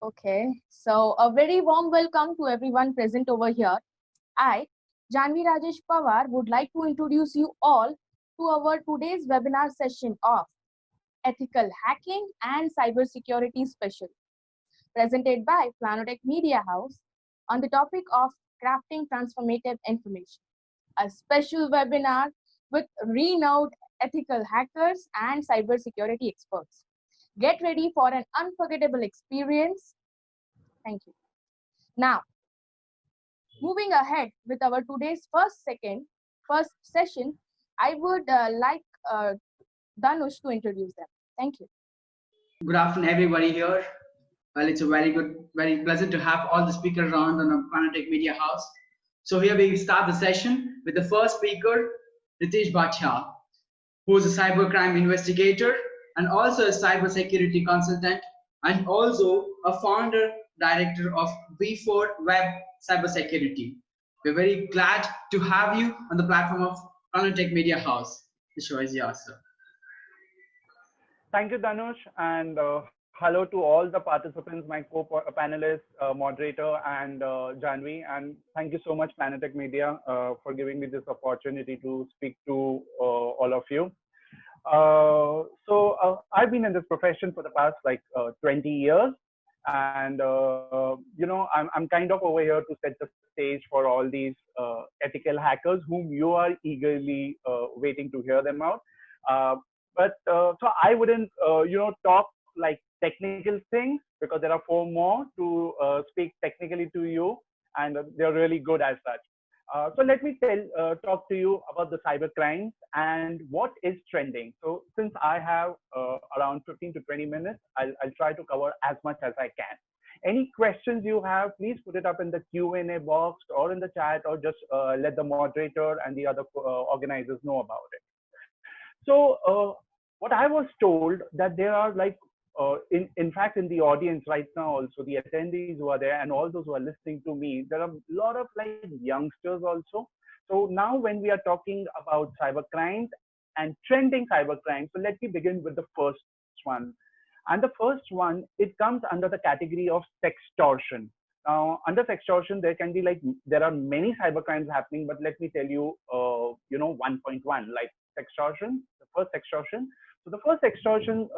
Okay, so a very warm welcome to everyone present over here. I, Janvi Rajesh Pawar, would like to introduce you all to our today's webinar session of Ethical Hacking and Cybersecurity Special, presented by Planotech Media House on the topic of crafting transformative information, a special webinar with renowned ethical hackers and cybersecurity experts. Get ready for an unforgettable experience. Thank you. Now, moving ahead with our today's first session, I would like Dhanush to introduce them. Thank you. Good afternoon, everybody here. Well, it's a very pleasant to have all the speakers around on a Planetech Media House. So here we start the session with the first speaker, Ritesh Bhatia, who is a cybercrime investigator and also a cybersecurity consultant and also a founder director of V4 Web Cybersecurity. We're very glad to have you on the platform of Planetech Media House. The show is yours, sir. Thank you, Dhanush, and hello to all the participants, my co-panelists, moderator, and Janvi. And thank you so much, Planetech Media, for giving me this opportunity to speak to all of you. I've been in this profession for the past 20 years, and I'm kind of over here to set the stage for all these ethical hackers whom you are eagerly waiting to hear them out. So I wouldn't, talk like technical things because there are 4 more to speak technically to you, and they're really good as such. So let me talk to you about the cyber crimes and what is trending. So since I have around 15 to 20 minutes, I'll try to cover as much as I can. Any questions you have, please put it up in the Q&A box or in the chat, or just let the moderator and the other organizers know about it. So what I was told that there are in fact, in the audience right now, also the attendees who are there and all those who are listening to me, there are a lot of youngsters also. So now when we are talking about cyber crimes and trending cyber crimes, so let me begin with the first one. And the first one, it comes under the category of sextortion. Now, under sextortion, there can be there are many cyber crimes happening, but let me tell you, 1.1, like sextortion, the first sextortion. So the first extortion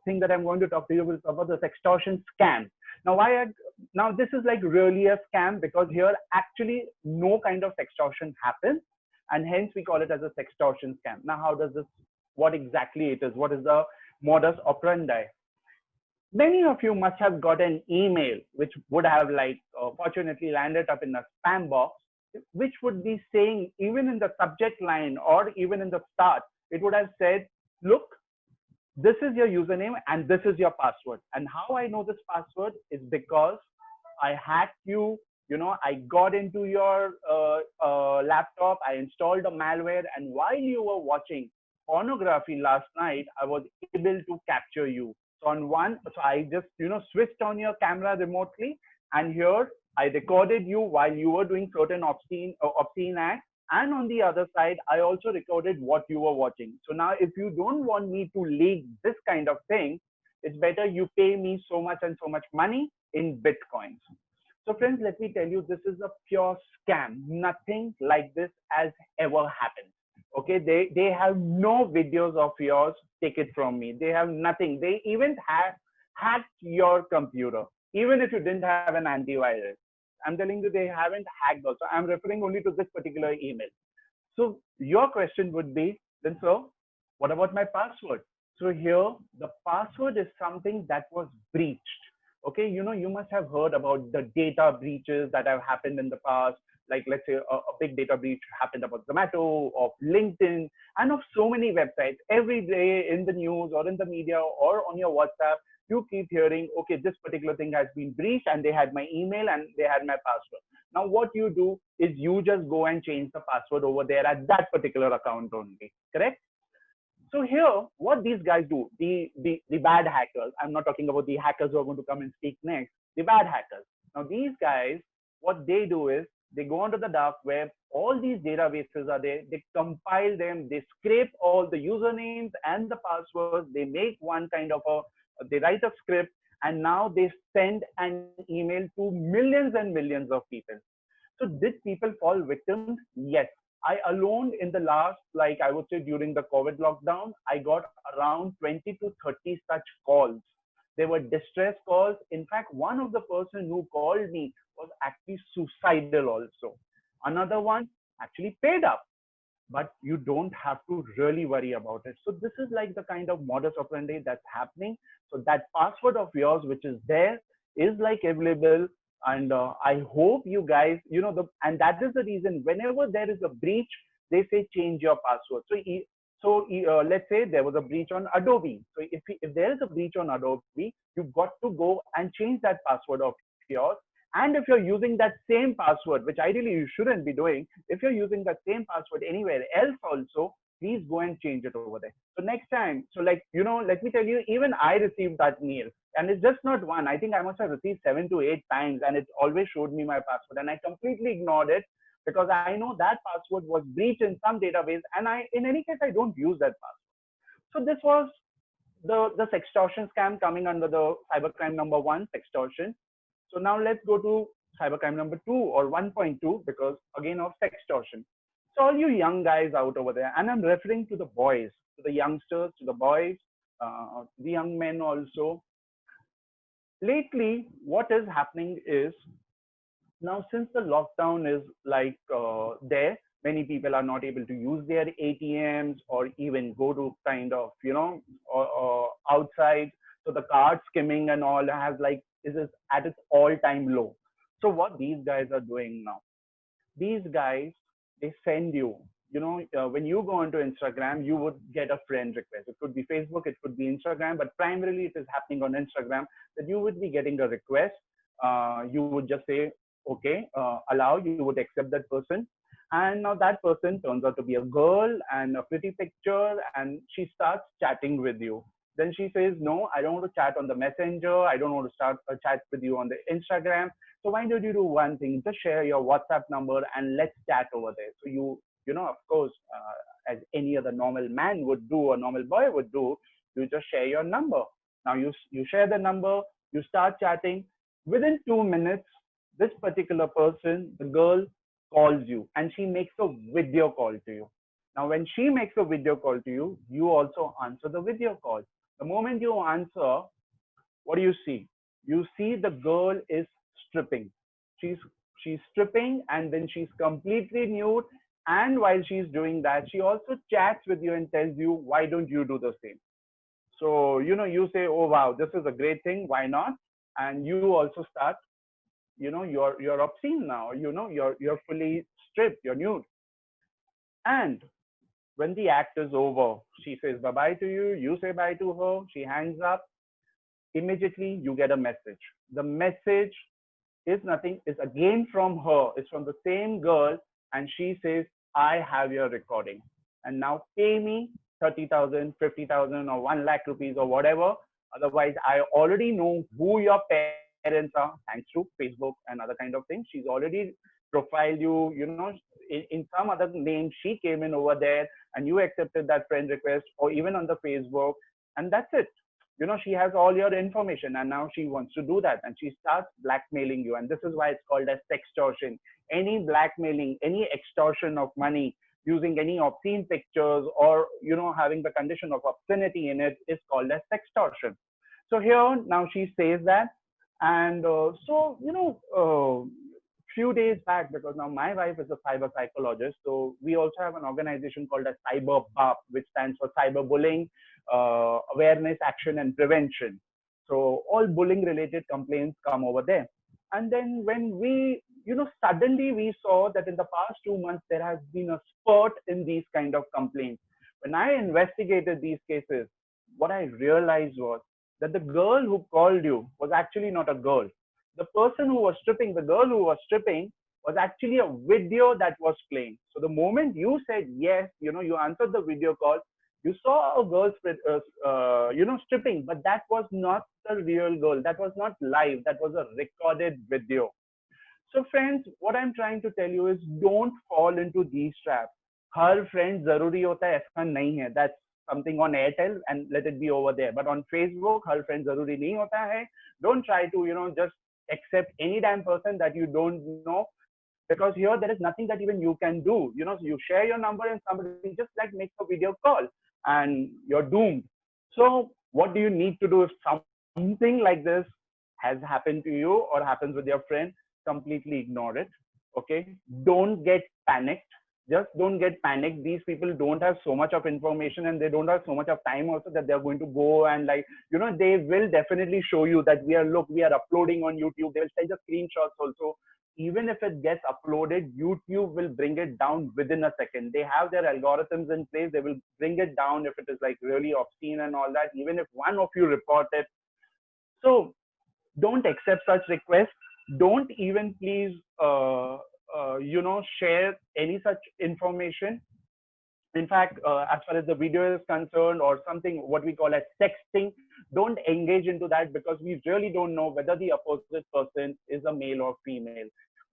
thing that I'm going to talk to you will cover the extortion scam. Now, this is really a scam because here actually no kind of extortion happens, and hence we call it as a sextortion scam. Now, how does this? What exactly it is? What is the modus operandi? Many of you must have got an email which would have fortunately landed up in a spam box, which would be saying, even in the subject line or even in the start, it would have said, look, this is your username and this is your password. And how I know this password is because I hacked you, I got into your laptop, I installed a malware, and while you were watching pornography last night, I was able to capture you. So I just, switched on your camera remotely, and here I recorded you while you were doing certain obscene acts. And on the other side, I also recorded what you were watching. So now if you don't want me to leak this kind of thing, it's better you pay me so much and so much money in Bitcoins. So friends, let me tell you, this is a pure scam. Nothing like this has ever happened. Okay, they have no videos of yours. Take it from me. They have nothing. They even hacked your computer, even if you didn't have an antivirus. I'm telling you, they haven't hacked also. I'm referring only to this particular email. So your question would be, then sir, what about my password? So here, the password is something that was breached. Okay, you must have heard about the data breaches that have happened in the past. Like let's say a big data breach happened about Zomato, of LinkedIn, and of so many websites. Every day in the news or in the media or on your WhatsApp, you keep hearing, okay, this particular thing has been breached and they had my email and they had my password. Now, what you do is you just go and change the password over there at that particular account only, correct? So here, what these guys do, the bad hackers, I'm not talking about the hackers who are going to come and speak next, the bad hackers. Now, these guys, what they do is they go onto the dark web, all these databases are there, they compile them, they scrape all the usernames and the passwords, they make one kind of they write a script, and now they send an email to millions and millions of people. So did people fall victims? Yes. I alone in the last, like I would say during the COVID lockdown, I got around 20 to 30 such calls. They were distress calls. In fact, one of the person who called me was actually suicidal also. Another one actually paid up, but you don't have to really worry about it. So this is like the kind of modus operandi that's happening. So that password of yours, which is there, is like available. And I hope you guys, and that is the reason whenever there is a breach, they say change your password. So let's say there was a breach on Adobe. So if there is a breach on Adobe, you've got to go and change that password of yours. And if you're using that same password, which ideally you shouldn't be doing, if you're using that same password anywhere else also, please go and change it over there. So next time, so like, let me tell you, even I received that mail, and it's just not one. I think I must have received 7 to 8 times, and it always showed me my password, and I completely ignored it because I know that password was breached in some database, and in any case, I don't use that password. So this was the sextortion scam coming under the cybercrime number 1, sextortion. So now let's go to cybercrime number 2 or 1.2 because again of sextortion. So all you young guys out over there, and I'm referring to the boys, to the youngsters, to the boys, the young men also. Lately, what is happening is now since the lockdown is like there, many people are not able to use their ATMs or even go to kind of, or outside. So the card skimming and all has like, is at its all-time low. So what these guys are doing now, these guys, they send you, when you go onto Instagram, you would get a friend request. It could be Facebook, it could be Instagram, but primarily it is happening on Instagram that you would be getting a request. You would just say, okay, allow, you would accept that person. And now that person turns out to be a girl and a pretty picture, and she starts chatting with you. Then she says, no, I don't want to chat on the messenger. I don't want to start a chat with you on the Instagram. So why don't you do one thing? Just share your WhatsApp number and let's chat over there. So of course, as any other normal man would do or normal boy would do, you just share your number. Now you share the number, you start chatting. Within 2 minutes, this particular person, the girl, calls you and she makes a video call to you. Now, when she makes a video call to you, you also answer the video call. The moment you answer, what do you see? You see the girl is stripping. She's stripping and then she's completely nude. And while she's doing that, she also chats with you and tells you, why don't you do the same? So, you say, oh, wow, this is a great thing. Why not? And you also start, you're obscene now. You're fully stripped. You're nude. And when the act is over, she says bye-bye to you. You say bye to her. She hangs up. Immediately, you get a message. The message is nothing. It's again from her. It's from the same girl. And she says, I have your recording. And now pay me 30,000, 50,000 or 1 lakh rupees or whatever. Otherwise, I already know who your parents are, thanks to Facebook and other kind of things. She's already profiled you, in some other name. She came in over there and you accepted that friend request or even on the Facebook. And that's it. She has all your information and now she wants to do that and she starts blackmailing you. And this is why it's called as sextortion. Any blackmailing, any extortion of money using any obscene pictures or, having the condition of obscenity in it is called as sextortion. So here now she says that. And few days back, because now my wife is a cyber psychologist, so we also have an organization called as CyberBAP, which stands for Cyberbullying Awareness, Action, and Prevention. So all bullying related complaints come over there. And then when we, suddenly we saw that in the past 2 months, there has been a spurt in these kind of complaints. When I investigated these cases, what I realized was that the girl who called you was actually not a girl. The person who was stripping, the girl who was stripping, was actually a video that was playing. So the moment you said yes, you answered the video call, you saw a girl, stripping, but that was not the real girl. That was not live. That was a recorded video. So friends, what I'm trying to tell you is don't fall into these traps. Har friend zaruri hota hai, aisa nahi hai. something on Airtel and let it be over there. But on Facebook, her friend zaruri nahi hota hai. Don't try to, just accept any damn person that you don't know, because here there is nothing that even you can do. You share your number and somebody just like makes a video call and you're doomed. So what do you need to do if something like this has happened to you or happens with your friend? Completely ignore it. Okay, don't get panicked. Just don't get panicked. These people don't have so much of information and they don't have so much of time also that they're going to go and they will definitely show you that we are uploading on YouTube. They will send the screenshots also. Even if it gets uploaded, YouTube will bring it down within a second. They have their algorithms in place. They will bring it down if it is like really obscene and all that, even if one of you report it. So don't accept such requests. Don't even please, share any such information. In fact, as far as the video is concerned or something, what we call as sexting, don't engage into that, because we really don't know whether the opposite person is a male or female.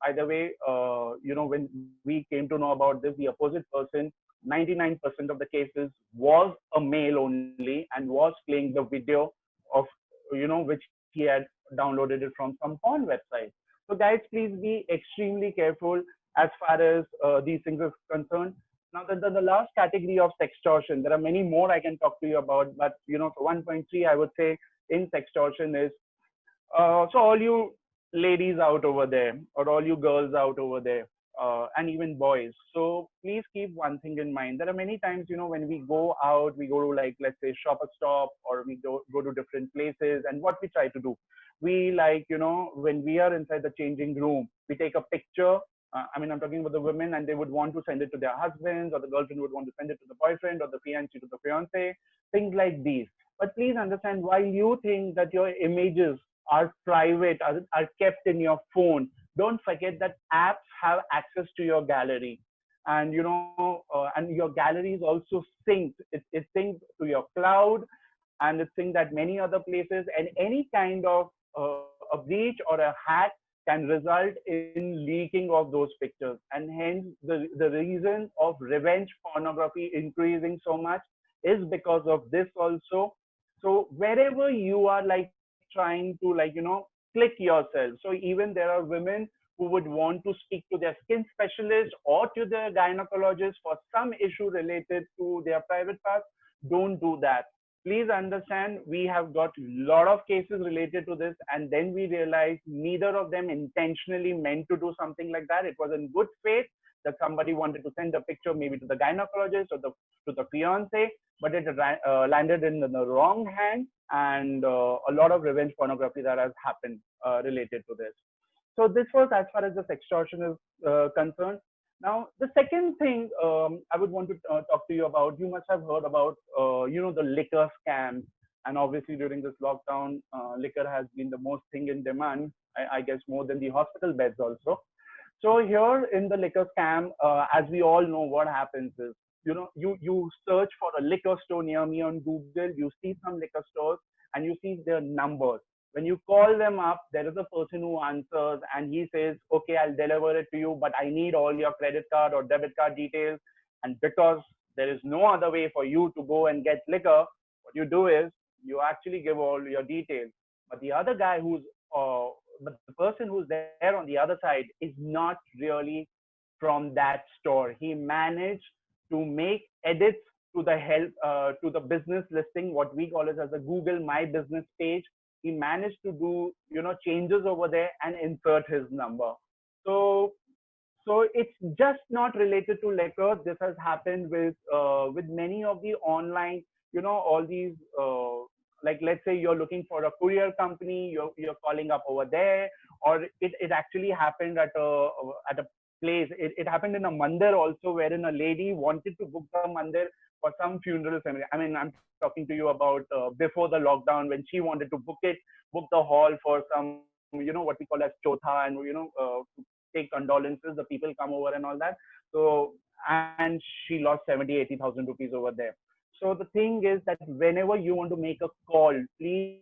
By the way, when we came to know about this, the opposite person, 99% of the cases was a male only and was playing the video of, which he had downloaded it from some porn website. So guys, please be extremely careful as far as these things are concerned. Now, the last category of sextortion, there are many more I can talk to you about, but for 1.3, I would say in sextortion is, so all you ladies out over there, or all you girls out over there, and even boys. So please keep one thing in mind. There are many times, when we go out, we go to let's say shop a stop, or we go to different places, and what we try to do, we when we are inside the changing room, we take a picture. I'm talking about the women, and they would want to send it to their husbands, or the girlfriend would want to send it to the boyfriend, or the fiancé to the fiancé, things like these. But please understand, while you think that your images are private, are kept in your phone, don't forget that apps have access to your gallery. And, and your gallery is also synced. It's synced to your cloud, and it's synced at many other places, and any kind of a breach or a hack can result in leaking of those pictures, and hence the reason of revenge pornography increasing so much is because of this also. So wherever you are trying to click yourself, so even there are women who would want to speak to their skin specialist or to their gynecologist for some issue related to their private parts, don't do that. Please understand, we have got a lot of cases related to this, and then we realized neither of them intentionally meant to do something like that. It was in good faith that somebody wanted to send a picture maybe to the gynecologist or to the fiance, but it landed in the wrong hand, and a lot of revenge pornography that has happened related to this. So this was as far as the sextortion is concerned. Now, the second thing I would want to talk to you about, you must have heard about, the liquor scam. And obviously during this lockdown, liquor has been the most thing in demand, I guess more than the hospital beds also. So here in the liquor scam, as we all know, what happens is, you search for a liquor store near me on Google, you see some liquor stores and you see their numbers. When you call them up, there is a person who answers and he says, okay, I'll deliver it to you, but I need all your credit card or debit card details. And because there is no other way for you to go and get liquor, what you do is you actually give all your details. But the other guy but the person who's there on the other side is not really from that store. He managed to make edits to the business listing, what we call it as a Google My Business page. He managed to do changes over there and insert his number. So it's just not related to liquor. This has happened with many of the online, all these let's say you're looking for a courier company, you're calling up over there, or it actually happened at a place. It happened in a mandir also, wherein a lady wanted to book the mandir for some funeral ceremony. I'm talking to you about before the lockdown, when she wanted to book the hall for some, what we call as chotha, and take condolences. The people come over and all that. So, and she lost 70,000-80,000 rupees over there. So the thing is that whenever you want to make a call, please,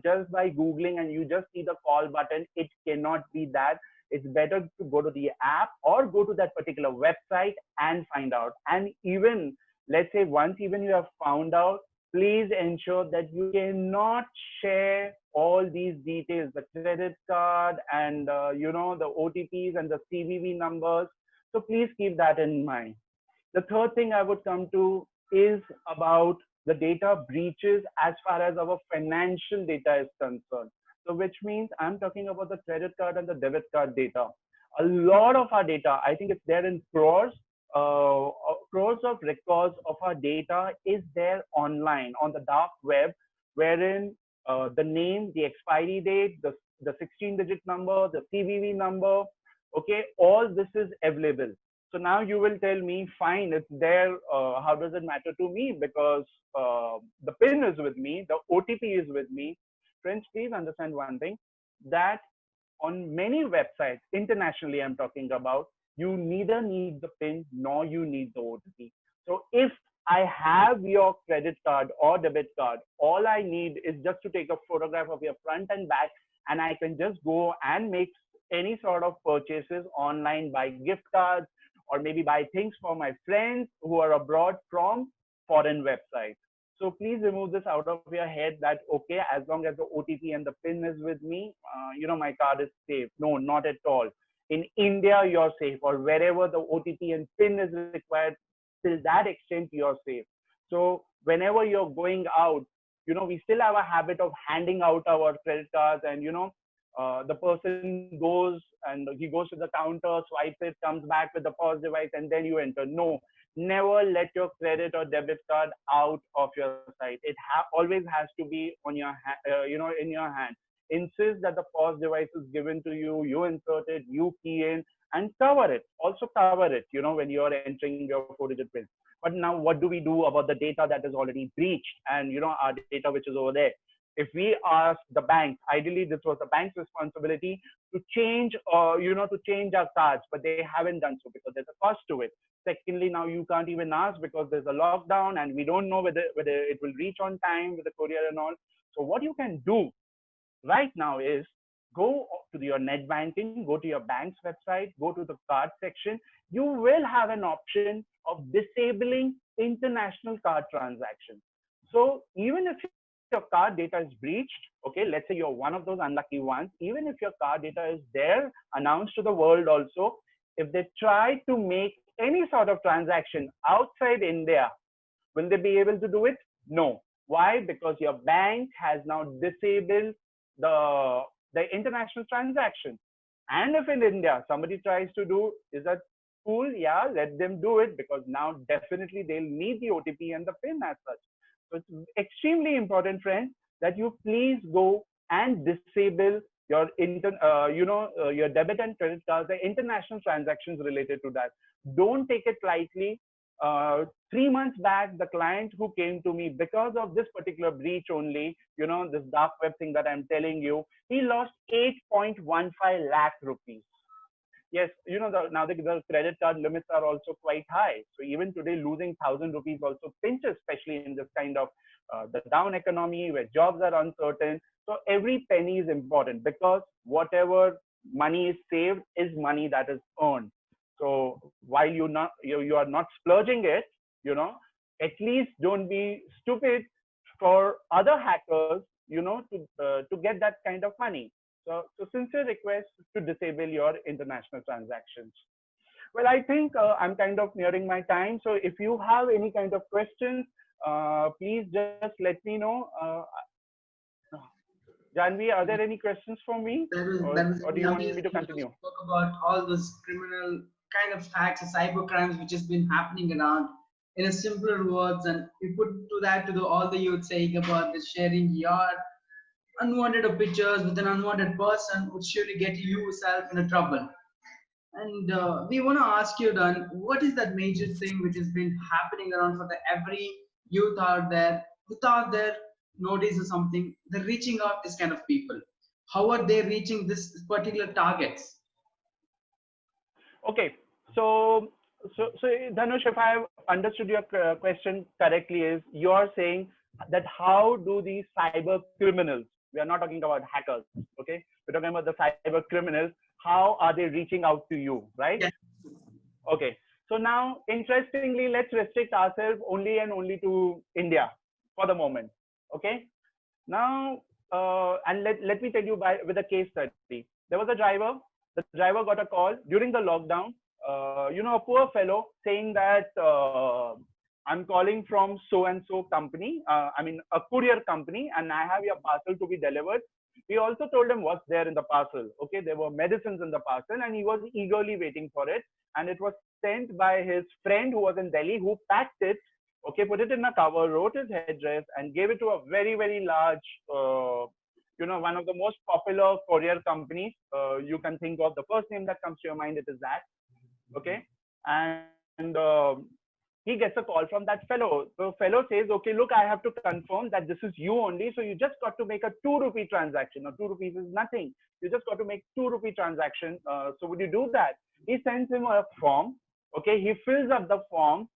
just by Googling and you just see the call button, it cannot be that. It's better to go to the app or go to that particular website and find out. And even let's say once even you have found out, please ensure that you cannot share all these details, the credit card and the OTPs and the CVV numbers. So please keep that in mind. The third thing I would come to is about the data breaches as far as our financial data is concerned. So which means I'm talking about the credit card and the debit card data. A lot of our data, I think it's there in crores of records of our data is there online on the dark web, wherein the name, the expiry date, the 16-digit number, the CVV number, okay, all this is available. So now you will tell me, fine, it's there. How does it matter to me? Because the PIN is with me, the OTP is with me. Friends, please understand one thing, that on many websites, internationally I'm talking about, you neither need the PIN nor you need the OTP. So if I have your credit card or debit card, all I need is just to take a photograph of your front and back, and I can just go and make any sort of purchases online, buy gift cards, or maybe buy things for my friends who are abroad from foreign websites. So please remove this out of your head that, okay, as long as the OTP and the PIN is with me, my card is safe. No, not at all. In India, you're safe, or wherever the OTP and PIN is required, till that extent, you're safe. So whenever you're going out, we still have a habit of handing out our credit cards, and, the person goes and he goes to the counter, swipes it, comes back with the POS device, and then you enter. No, never let your credit or debit card out of your site. It always has to be on your in your hand. Insist that the POS device is given to you, you insert it, you key in, and cover it. Also cover it, when you're entering your 4-digit PIN. But now what do we do about the data that is already breached, and our data which is over there? If we ask the bank, ideally this was the bank's responsibility to change to change our cards, but they haven't done so because there's a cost to it. Secondly, now you can't even ask because there's a lockdown and we don't know whether it will reach on time with the courier and all. So what you can do right now is go to your net banking, go to your bank's website, go to the card section. You will have an option of disabling international card transactions. So even if your card data is breached, okay, let's say you're one of those unlucky ones, even if your card data is there, announced to the world also, if they try to make any sort of transaction outside India, will they be able to do it? No. Why? Because your bank has now disabled the international transaction. And if in India somebody tries to do, is that cool? Yeah, let them do it, because now definitely they'll need the OTP and the PIN as such. So it's extremely important, friends, that you please go and disable your your debit and credit cards, the international transactions related to that. Don't take it lightly. 3 months back, the client who came to me because of this particular breach only, this dark web thing that I'm telling you, he lost 8.15 lakh rupees. Yes, now the credit card limits are also quite high. So even today, losing 1,000 rupees also pinches, especially in this kind of the down economy where jobs are uncertain. So every penny is important, because whatever money is saved is money that is earned. So while you are not splurging it, at least don't be stupid for other hackers, to get that kind of money. So sincere request to disable your international transactions. Well, I think I'm kind of nearing my time. So if you have any kind of questions, please just let me know. Janvi, are there any questions for me? Or do you want me to continue? Spoke about all those criminal kind of hacks and cyber crimes which has been happening around in a simpler words, and you put to that to all the youth saying about the sharing your unwanted pictures with an unwanted person would surely get you yourself in a trouble. And we want to ask you, Dan, what is that major thing which has been happening around for the every youth out there without their notice or something? They're reaching out this kind of people. How are they reaching this particular targets? Okay, so Dhanush, if I have understood your question correctly, is you're saying that how do these cyber criminals, we are not talking about hackers, okay, we're talking about the cyber criminals, how are they reaching out to you, right? Yes. Okay, So now, interestingly, let's restrict ourselves only and only to India for the moment. Okay. Now, and let me tell you with a case study. There was a driver. The driver got a call during the lockdown. A poor fellow saying that I'm calling from so and so company. I mean, a courier company, and I have your parcel to be delivered. We also told him what's there in the parcel. Okay, there were medicines in the parcel, and he was eagerly waiting for it. And it was sent by his friend who was in Delhi, who packed it. Okay, put it in a cover, wrote his address, and gave it to a very, very large, one of the most popular courier companies. You can think of the first name that comes to your mind. It is that. Okay, and he gets a call from that fellow. The fellow says, okay, look, I have to confirm that this is you only. So you just got to make a 2 rupee transaction. Now, 2 rupees is nothing. You just got to make 2 rupee transaction. So would you do that? He sends him a form. Okay, he fills up the form.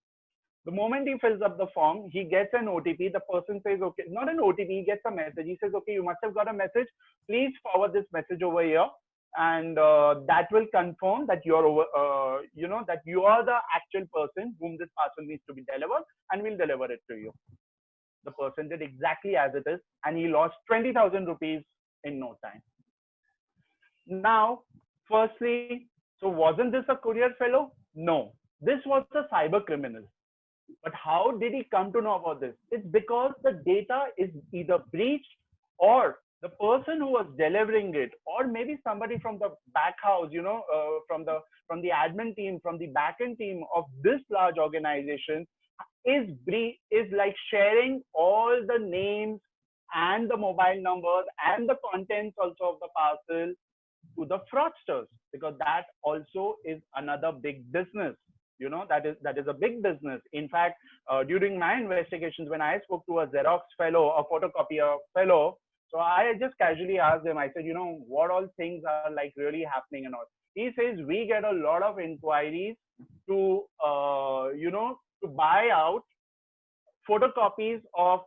The moment he fills up the form, he gets an OTP. The person says, okay, not an OTP, he gets a message. He says, okay, you must have got a message. Please forward this message over here. And that will confirm that you're over, that you are the actual person whom this parcel needs to be delivered, and we'll deliver it to you. The person did exactly as it is, and he lost 20,000 rupees in no time. Now, firstly, so wasn't this a courier fellow? No, this was a cyber criminal. But how did he come to know about this? It's because the data is either breached, or the person who was delivering it, or maybe somebody from the back house, from the admin team, from the backend team of this large organization, is like sharing all the names and the mobile numbers and the contents also of the parcel to the fraudsters, because that also is another big business. That is a big business. In fact, during my investigations, when I spoke to a Xerox fellow, a photocopier fellow, so I just casually asked him, I said, what all things are like really happening and all. He says, we get a lot of inquiries to, to buy out photocopies of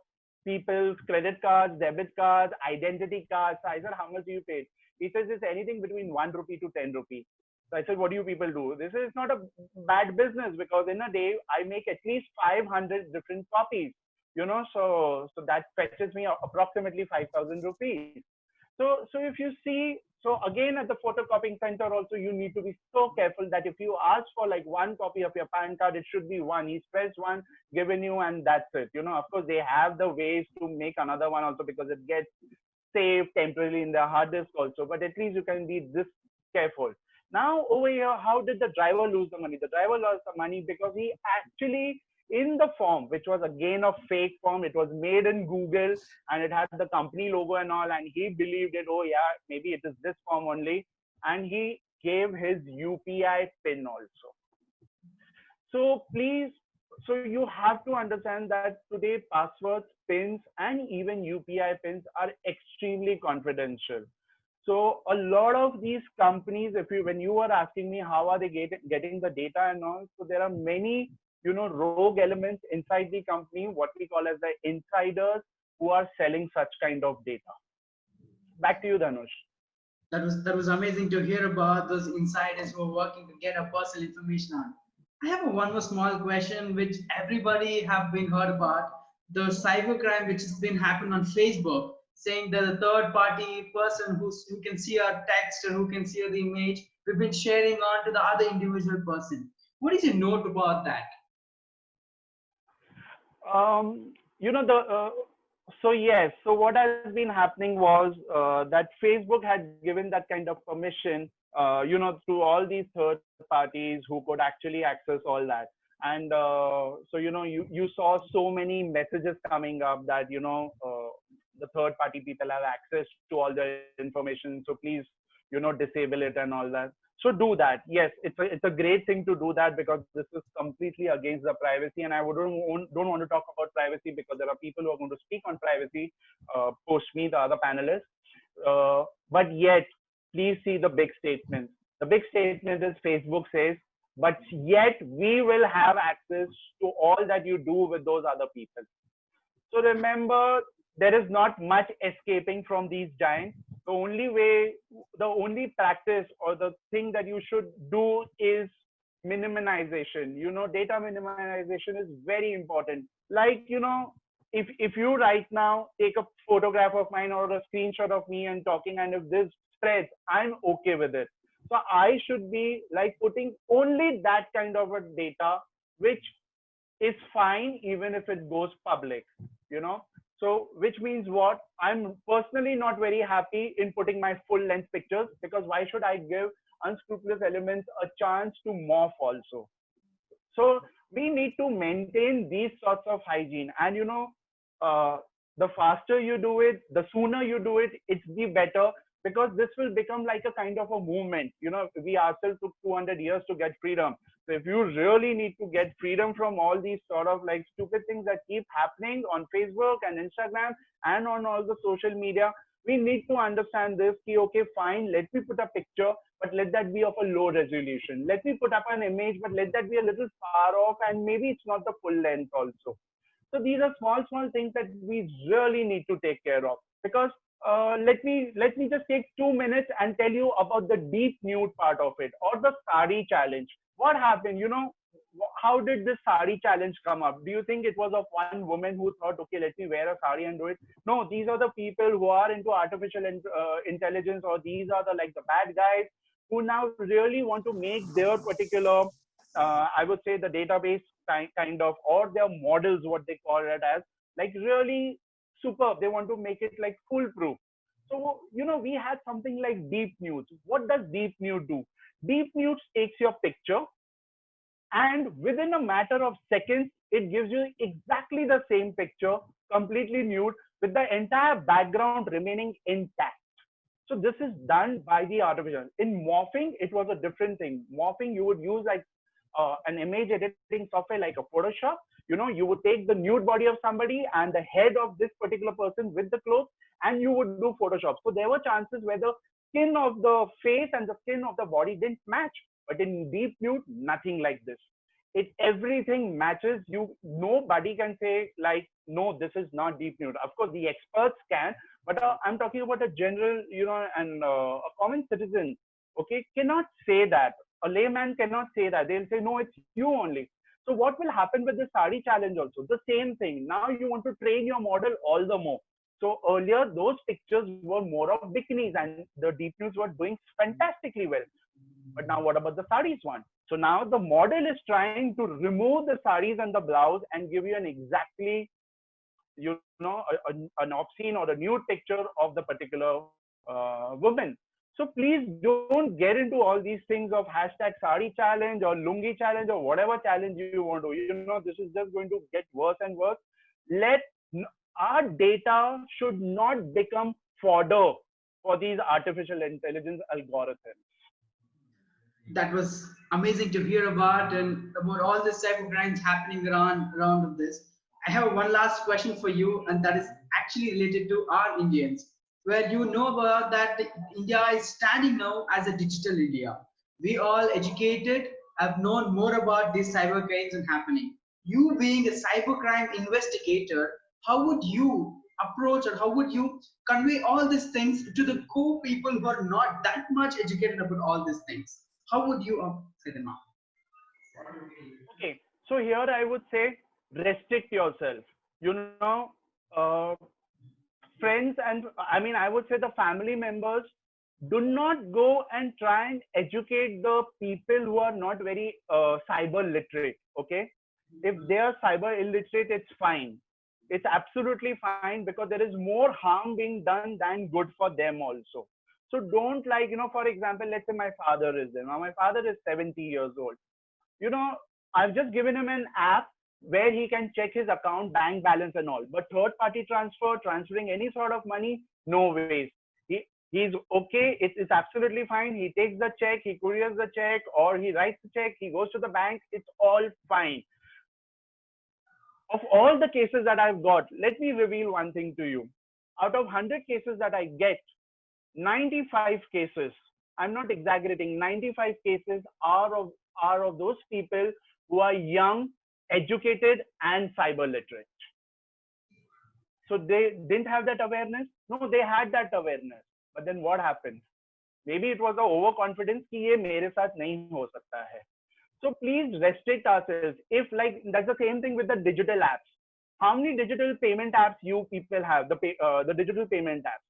people's credit cards, debit cards, identity cards. I said, how much do you pay? He says, it's anything between 1 rupee to 10 rupees. So I said, what do you people do? This is not a bad business, because in a day, I make at least 500 different copies. So that fetches me approximately 5,000 rupees. So if you see, so again at the photocopying center also, you need to be so careful that if you ask for like 1 copy of your PAN card, it should be 1. He's pressed 1, given you, and that's it. Of course, they have the ways to make another one also, because it gets saved temporarily in the hard disk also. But at least you can be this careful. Now over here, how did the driver lose the money? The driver lost the money because he actually, in the form, which was again a fake form, it was made in Google and it had the company logo and all, and he believed it, oh yeah, maybe it is this form only, and he gave his UPI pin also. So please, so you have to understand that today passwords, pins, and even UPI pins are extremely confidential. So a lot of these companies, when you were asking me how are they getting the data and all, so there are many, rogue elements inside the company, what we call as the insiders, who are selling such kind of data. Back to you, Dhanush. That was amazing to hear about those insiders who are working to get our personal information on. I have one more small question, which everybody have been heard about, the cybercrime which has been happening on Facebook, saying that the third party person who can see our text or who can see the image, we've been sharing on to the other individual person. What is your note about that? So yes, so what has been happening was that Facebook had given that kind of permission, to all these third parties who could actually access all that. And so, you saw so many messages coming up that, the third party people have access to all the information. So please, disable it and all that. So do that. Yes, it's a great thing to do that, because this is completely against the privacy. And I don't want to talk about privacy, because there are people who are going to speak on privacy, post me, the other panelists. But yet, please see the big statement. The big statement is Facebook says, but yet we will have access to all that you do with those other people. So remember, there is not much escaping from these giants. The only practice or the thing that you should do is minimization. Data minimization is very important. Like, if you right now take a photograph of mine or a screenshot of me and talking, and if this spreads, I'm okay with it. So I should be like putting only that kind of a data, which is fine even if it goes public, So which means what? I'm personally not very happy in putting my full length pictures, because why should I give unscrupulous elements a chance to morph also? So we need to maintain these sorts of hygiene. And uh, the faster you do it, the sooner you do it, it's the better, because this will become like a kind of a movement. We ourselves took 200 years to get freedom. So if you really need to get freedom from all these sort of like stupid things that keep happening on Facebook and Instagram and on all the social media, we need to understand this. Okay, fine, let me put a picture, but let that be of a low resolution. Let me put up an image, but let that be a little far off, and maybe it's not the full length also. So these are small things that we really need to take care of. Because let me just take 2 minutes and tell you about the deep nude part of it, or the sari challenge. What happened? How did this sari challenge come up? Do you think it was of one woman who thought, okay, let me wear a sari and do it? No, these are the people who are into artificial intelligence, or these are the bad guys who now really want to make their particular, I would say, the database kind of, or their models, what they call it as, like really superb. They want to make it like foolproof. So, we had something like deep nudes. What does deep nude do? Deep nude takes your picture, and within a matter of seconds, it gives you exactly the same picture, completely nude, with the entire background remaining intact. So this is done by the artificial. In morphing, it was a different thing. Morphing, you would use like an image editing software like a Photoshop. You would take the nude body of somebody and the head of this particular person with the clothes, and you would do Photoshop. So there were chances where the skin of the face and the skin of the body didn't match. But in deep nude, nothing like this. Everything matches. Nobody can say like, no, this is not deep nude. Of course, the experts can, but I'm talking about a general, and a common citizen, okay, cannot say that. A layman cannot say that. They'll say, no, it's you only. So what will happen with the sari challenge also? The same thing. Now you want to train your model all the more. So earlier, those pictures were more of bikinis, and the deep nudes were doing fantastically well. But now what about the saris one? So now the model is trying to remove the saris and the blouse and give you an exactly, an obscene or a nude picture of the particular woman. So please don't get into all these things of hashtag sari challenge or lungi challenge or whatever challenge you want to. This is just going to get worse and worse. Our data should not become fodder for these artificial intelligence algorithms. That was amazing to hear about, and about all the cybercrimes happening around of this. I have one last question for you, and that is actually related to our Indians, where you know about that India is standing now as a digital India. We all educated have known more about these cybercrimes and happening. You being a cybercrime investigator, how would you approach, or how would you convey all these things to the core people who are not that much educated about all these things? How would you say them out? Okay, so here I would say restrict yourself. Uh, Friends, and I would say the family members, do not go and try and educate the people who are not very cyber literate. Okay, if they are cyber illiterate, it's fine. It's absolutely fine, because there is more harm being done than good for them also. So don't, for example, let's say my father is there. Now my father is 70 years old. I've just given him an app where he can check his account, bank balance and all. But third party transferring any sort of money, no ways. He's okay. It's absolutely fine. He takes the check, he couriers the check, or he writes the check, he goes to the bank. It's all fine. Of all the cases that I've got, let me reveal one thing to you. Out of 100 cases that I get, 95 cases, I'm not exaggerating, 95 cases are of those people who are young, educated, and cyber literate. So they didn't have that awareness? No, they had that awareness. But then what happened? Maybe it was the overconfidence कि ये मेरे साथ नहीं हो सकता है. So please restrict ourselves. If like that's the same thing with the digital apps. How many digital payment apps you people have? The digital payment apps.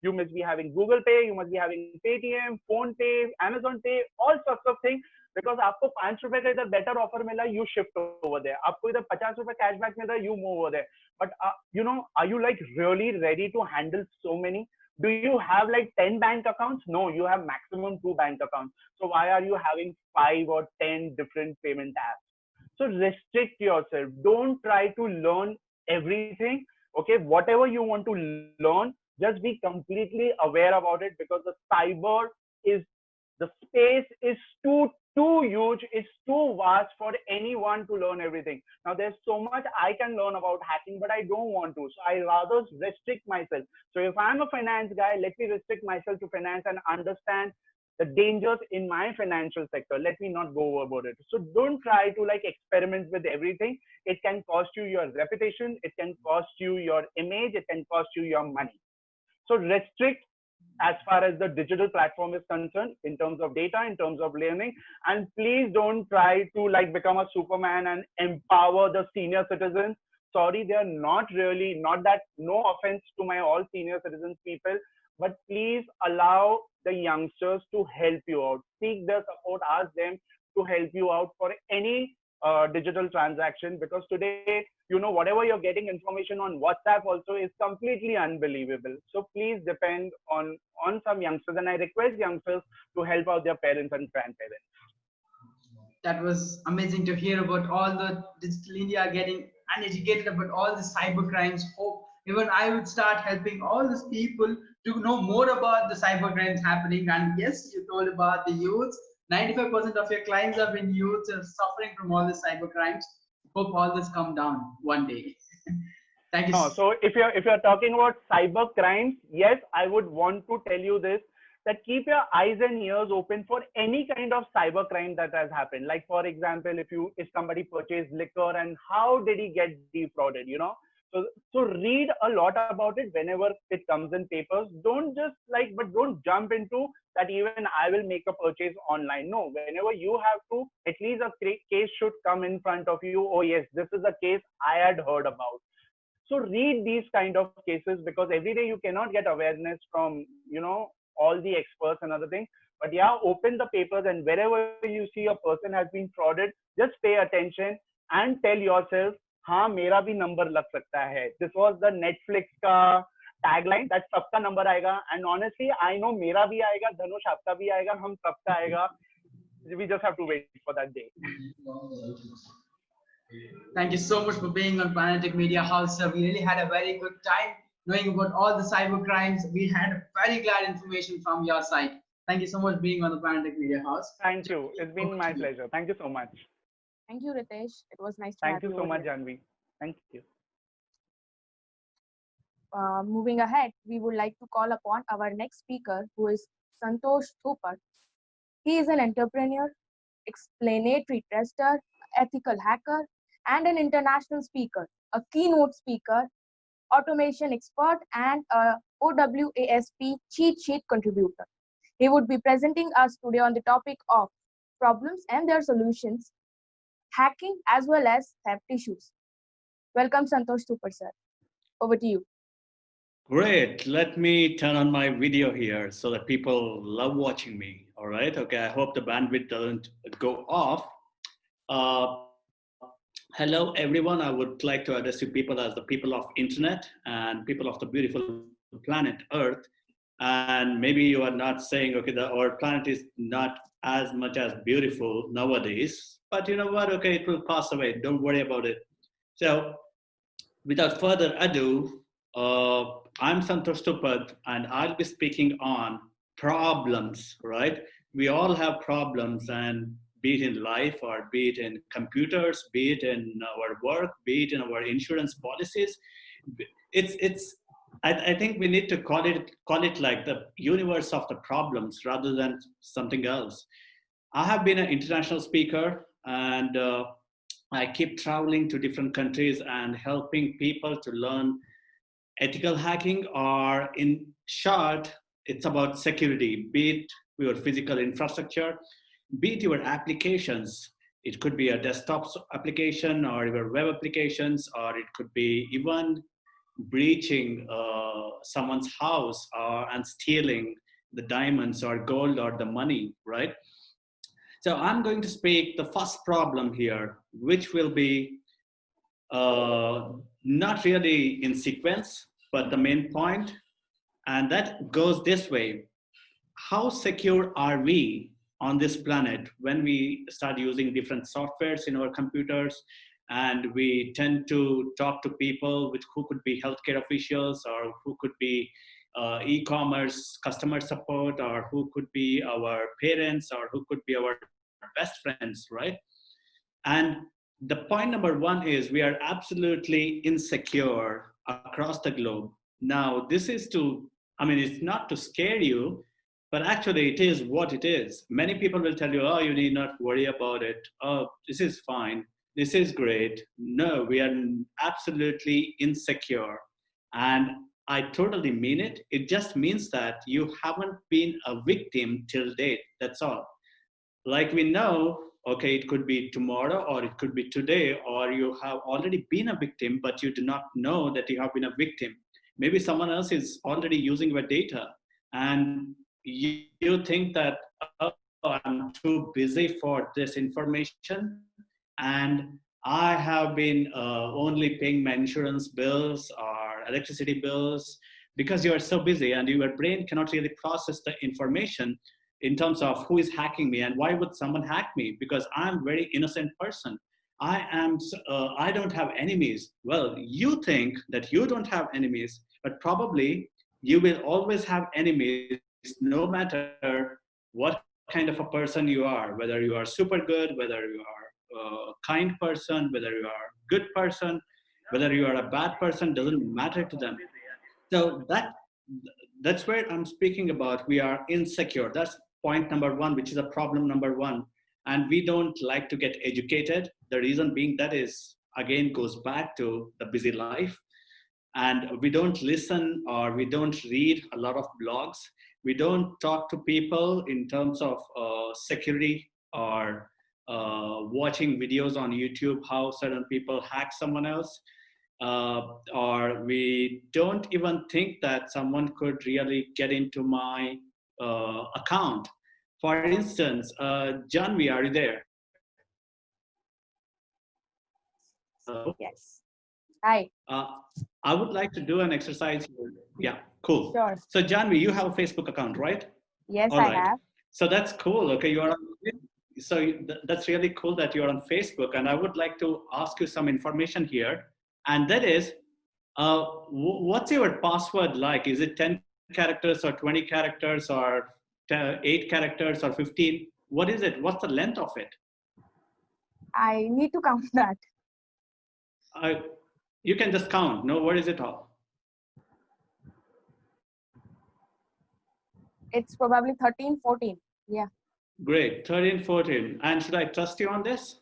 You must be having Google Pay, you must be having Paytm, Phone Pay, Amazon Pay, all sorts of things. Because आपको ₹5 का इधर better offer मिला, you shift over there. आपको इधर ₹50 cashback मिल रहा, you move over there. But are you like really ready to handle so many? Do you have like 10 bank accounts? No, you have maximum 2 bank accounts. So why are you having 5 or 10 different payment apps? So restrict yourself. Don't try to learn everything. Okay, whatever you want to learn, just be completely aware about it, because the space is too huge, it's too vast for anyone to learn everything. Now there's so much I can learn about hacking, but I don't want to. So I rather restrict myself. So if I'm a finance guy, let me restrict myself to finance and understand the dangers in my financial sector. Let me not go overboard it. So don't try to like experiment with everything. It can cost you your reputation. It can cost you your image. It can cost you your money. So restrict as far as the digital platform is concerned, in terms of data, in terms of learning. And please don't try to like become a Superman and empower the senior citizens. Sorry, they are not that, no offense to my all senior citizens people, but please allow the youngsters to help you out. Seek their support, ask them to help you out for any digital transaction, because today, whatever you're getting information on WhatsApp also is completely unbelievable. So please depend on some youngsters, and I request youngsters to help out their parents and grandparents. That was amazing to hear about all the digital India getting uneducated about all the cyber crimes. Hope even I would start helping all these people to know more about the cyber crimes happening. And yes, you told about the youths. 95% of your clients have been youths and suffering from all the cyber crimes. Hope all this come down one day. Thank you. So if you're talking about cyber crimes, yes, I would want to tell you this, that keep your eyes and ears open for any kind of cyber crime that has happened. Like for example, if somebody purchased liquor and how did he get defrauded, So read a lot about it whenever it comes in papers. Don't just but don't jump into that even I will make a purchase online. No, whenever you have to, at least a case should come in front of you. Oh yes, this is a case I had heard about. So read these kind of cases, because every day you cannot get awareness from, all the experts and other things. But yeah, open the papers, and wherever you see a person has been frauded, just pay attention and tell yourself, हाँ मेरा भी number लग सकता है. This was the Netflix का tagline, that सबका number आएगा. And honestly, I know मेरा भी आएगा, धनुष आपका भी आएगा, हम सबका आएगा. We just have to wait for that day. Thank you so much for being on Planetic Media House. We really had a very good time knowing about all the cyber crimes. We had very glad information from your side. Thank you so much for being on the Planetic Media House. Thank you. It's been my pleasure. Thank you so much. Thank you, Ritesh. It was nice to Thank have you you so much, here. Janvi. Thank you. Moving ahead, we would like to call upon our next speaker, who is Santhosh Tuppad. He is an entrepreneur, explanatory tester, ethical hacker, and an international speaker, a keynote speaker, automation expert, and a OWASP cheat sheet contributor. He would be presenting us today on the topic of problems and their solutions, hacking as well as theft issues. Welcome, Santhosh Tuppad, sir. Over to you. Great. Let me turn on my video here so that people love watching me. All right. Okay. I hope the bandwidth doesn't go off. Hello, everyone. I would like to address you people as the people of internet and people of the beautiful planet Earth. And maybe you are not saying, okay, our planet is not as much as beautiful nowadays, but you know what? Okay, it will pass away. Don't worry about it. So without further ado, I'm Santhosh Tuppad, and I'll be speaking on problems, right? We all have problems, and be it in life or be it in computers, be it in our work, be it in our insurance policies. I think we need to call it like the universe of the problems rather than something else. I have been an international speaker, and I keep traveling to different countries and helping people to learn ethical hacking, or in short, it's about security, be it your physical infrastructure, be it your applications. It could be a desktop application or your web applications, or it could be even breaching someone's house and stealing the diamonds or gold or the money, right? So I'm going to speak the first problem here, which will be not really in sequence, but the main point, and that goes this way. How secure are we on this planet when we start using different softwares in our computers, and we tend to talk to people who could be healthcare officials, or who could be e-commerce customer support, or who could be our parents, or who could be our best friends, right? And the point number one is we are absolutely insecure across the globe. Now, this is it's not to scare you, but actually it is what it is. Many people will tell you, oh, you need not worry about it. Oh, this is fine. This is great. No, we are absolutely insecure. And I totally mean it. It just means that you haven't been a victim till date. That's all. Like we know, okay, it could be tomorrow or it could be today, or you have already been a victim, but you do not know that you have been a victim. Maybe someone else is already using your data, and you think that, oh, I'm too busy for this information, and I have been only paying my insurance bills or electricity bills, because you are so busy and your brain cannot really process the information in terms of who is hacking me and why would someone hack me, because I'm a very innocent person. I don't have enemies. Well, you think that you don't have enemies, but probably you will always have enemies, no matter what kind of a person you are, whether you are super good, whether you are a kind person, whether you are a good person, whether you are a bad person, doesn't matter to them. So that's where I'm speaking about. We are insecure. That's point number one, which is a problem number one. And we don't like to get educated. The reason being that is, again, goes back to the busy life. And we don't listen, or we don't read a lot of blogs. We don't talk to people in terms of security, or watching videos on YouTube, how certain people hack someone else. Or we don't even think that someone could really get into my account. For instance, Janvi, are you there? Hello? Yes. Hi. I would like to do an exercise here. Yeah, cool. Sure. So Janvi, you have a Facebook account, right? Yes, All I right. have. So that's cool. Okay, you are on, so that's really cool that you're on Facebook. And I would like to ask you some information here. And that is, what's your password like? Is it 10 characters or 20 characters or 8 characters or 15? What is it? What's the length of it? I need to count that. You can just count. No worries at all. It's probably 13, 14. Yeah. Great. 13, 14. And should I trust you on this?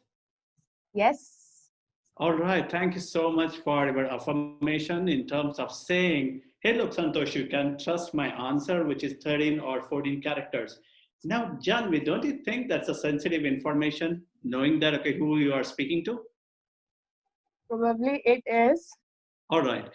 Yes. All right. Thank you so much for your affirmation in terms of saying, hey, look, Santhosh, you can trust my answer, which is 13 or 14 characters. Now, Janvi, don't you think that's a sensitive information, knowing that, okay, who you are speaking to? Probably it is. All right.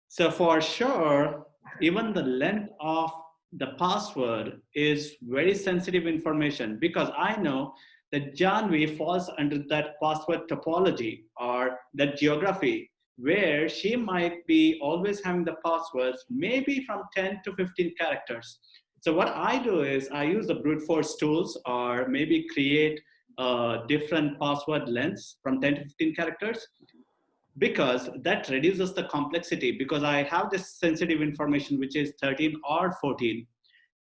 So for sure, even the length of the password is very sensitive information, because I know that Janvi falls under that password topology, or that geography, where she might be always having the passwords maybe from 10 to 15 characters. So what I do is I use the brute force tools, or maybe create different password lengths from 10 to 15 characters, because that reduces the complexity, because I have this sensitive information which is 13 or 14,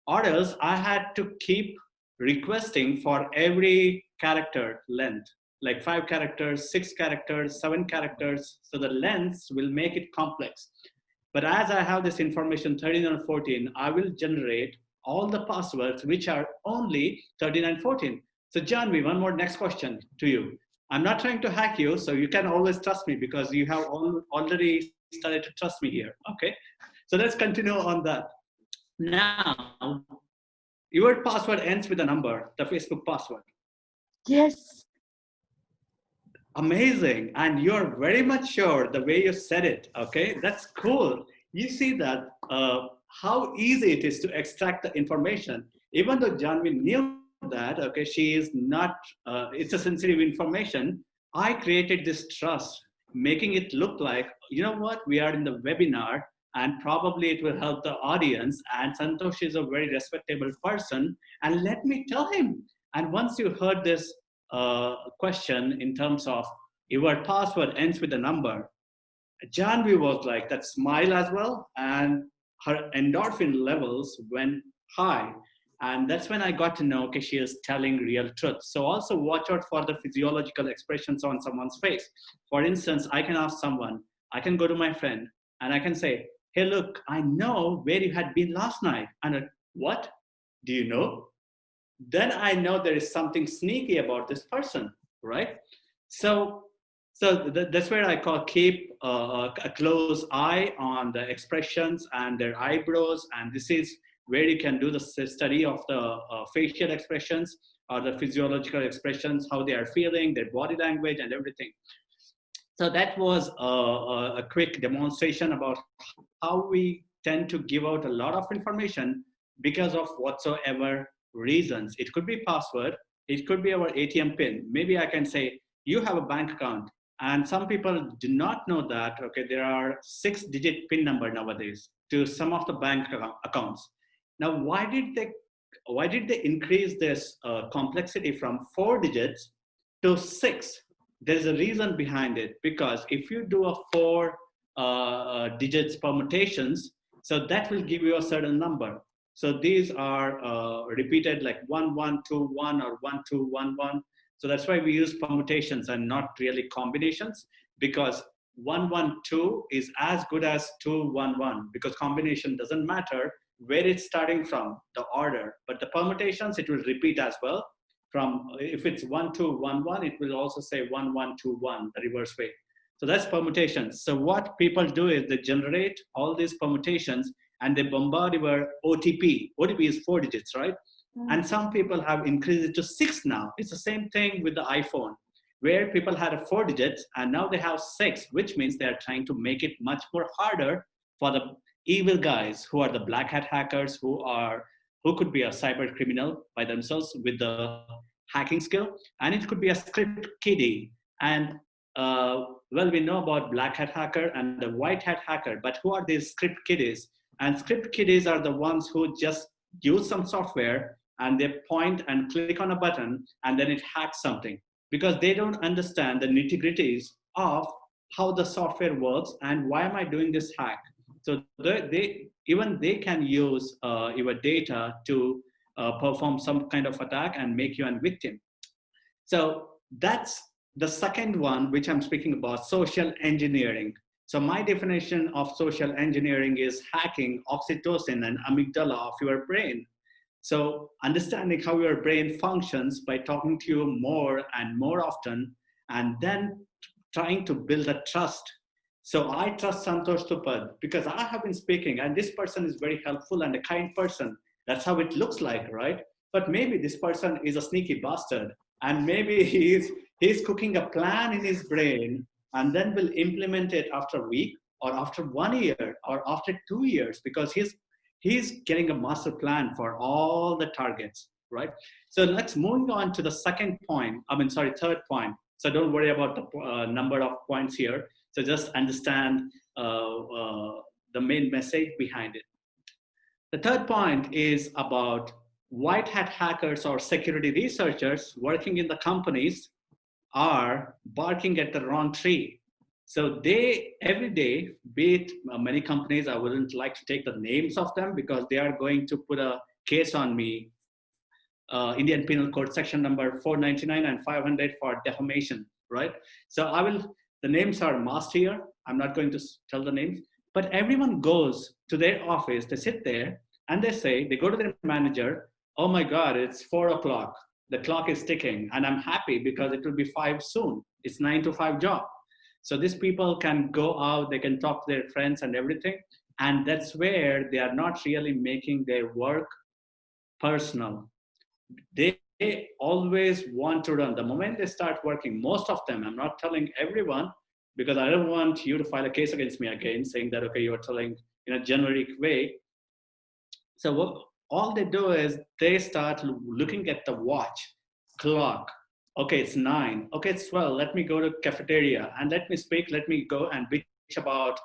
or else I had to keep requesting for every character length, like 5 characters, 6 characters, 7 characters. So the lengths will make it complex. But as I have this information 13 or 14, I will generate all the passwords which are only 13 and 14. So Janvi, one more next question to you. I'm not trying to hack you, so you can always trust me, because you have already started to trust me here. Okay, so let's continue on that. Now, your password ends with a number, the Facebook password. Yes. Amazing. And you're very much sure the way you said it. Okay, that's cool. You see that how easy it is to extract the information. Even though Janvi knew that, okay, she is not, it's a sensitive information. I created this trust, making it look like, you know what, we are in the webinar and probably it will help the audience. And Santhosh is a very respectable person. And let me tell him. And once you heard this question in terms of your password ends with a number, Janvi was like that smile as well, and her endorphin levels went high. And that's when I got to know, okay, she is telling real truth. So also watch out for the physiological expressions on someone's face. For instance, I can ask someone, I can go to my friend and I can say, hey, look, I know where you had been last night. And what? Do you know? Then I know there is something sneaky about this person, right? So that's where I call keep a close eye on the expressions and their eyebrows. And this is where you can do the study of the facial expressions or the physiological expressions, how they are feeling, their body language and everything. So that was a quick demonstration about how we tend to give out a lot of information because of whatsoever reasons. It could be password, it could be our ATM pin. Maybe I can say, you have a bank account. And some people do not know that, okay, there are 6-digit PIN number nowadays to some of the bank accounts. Now, why did they increase this complexity from 4 digits to 6? There's a reason behind it, because if you do a 4 digits permutations, so that will give you a certain number. So these are repeated like 1121 or 1211. So that's why we use permutations and not really combinations, because 112 is as good as 211, because combination doesn't matter where it's starting from, the order, but the permutations, it will repeat as well. From if it's 1211, it will also say 1121, the reverse way. So that's permutations. So what people do is they generate all these permutations and they bombard your OTP. OTP is 4 digits, right? And some people have increased it to 6 now. It's the same thing with the iPhone, where people had a 4 digits and now they have 6, which means they are trying to make it much more harder for the evil guys who are the black hat hackers, who could be a cyber criminal by themselves with the hacking skill. And it could be a script kiddie. And well, we know about black hat hacker and the white hat hacker, but who are these script kiddies? And script kiddies are the ones who just use some software and they point and click on a button and then it hacks something, because they don't understand the nitty-gritties of how the software works and why am I doing this hack. So they can use your data to perform some kind of attack and make you a victim. So that's the second one, which I'm speaking about, social engineering. So my definition of social engineering is hacking oxytocin and amygdala of your brain. So understanding how your brain functions by talking to you more and more often, and then trying to build a trust. So I trust Santhosh Tuppad because I have been speaking and this person is very helpful and a kind person. That's how it looks like, right? But maybe this person is a sneaky bastard and maybe he's cooking a plan in his brain and then will implement it after a week or after 1 year or after 2 years, because he's getting a master plan for all the targets, right? So let's move on to the third point. So don't worry about the number of points here. So just understand the main message behind it. The third point is about white hat hackers or security researchers working in the companies are barking at the wrong tree. So they, every day, be it many companies, I wouldn't like to take the names of them because they are going to put a case on me, Indian Penal Code section number 499 and 500 for defamation, right? So the names are masked here. I'm not going to tell the names, but everyone goes to their office, they sit there and they go to their manager, oh my God, it's 4 o'clock. The clock is ticking and I'm happy because it will be 5 soon. It's 9 to 5 job. So these people can go out, they can talk to their friends and everything. And that's where they are not really making their work personal. They they always want to run. The moment they start working, most of them, I'm not telling everyone, because I don't want you to file a case against me again, saying that, okay, you're telling in a generic way. So what all they do is they start looking at the watch, clock. Okay, it's 9. Okay, it's 12. Let me go to cafeteria and let me speak. Let me go and bitch about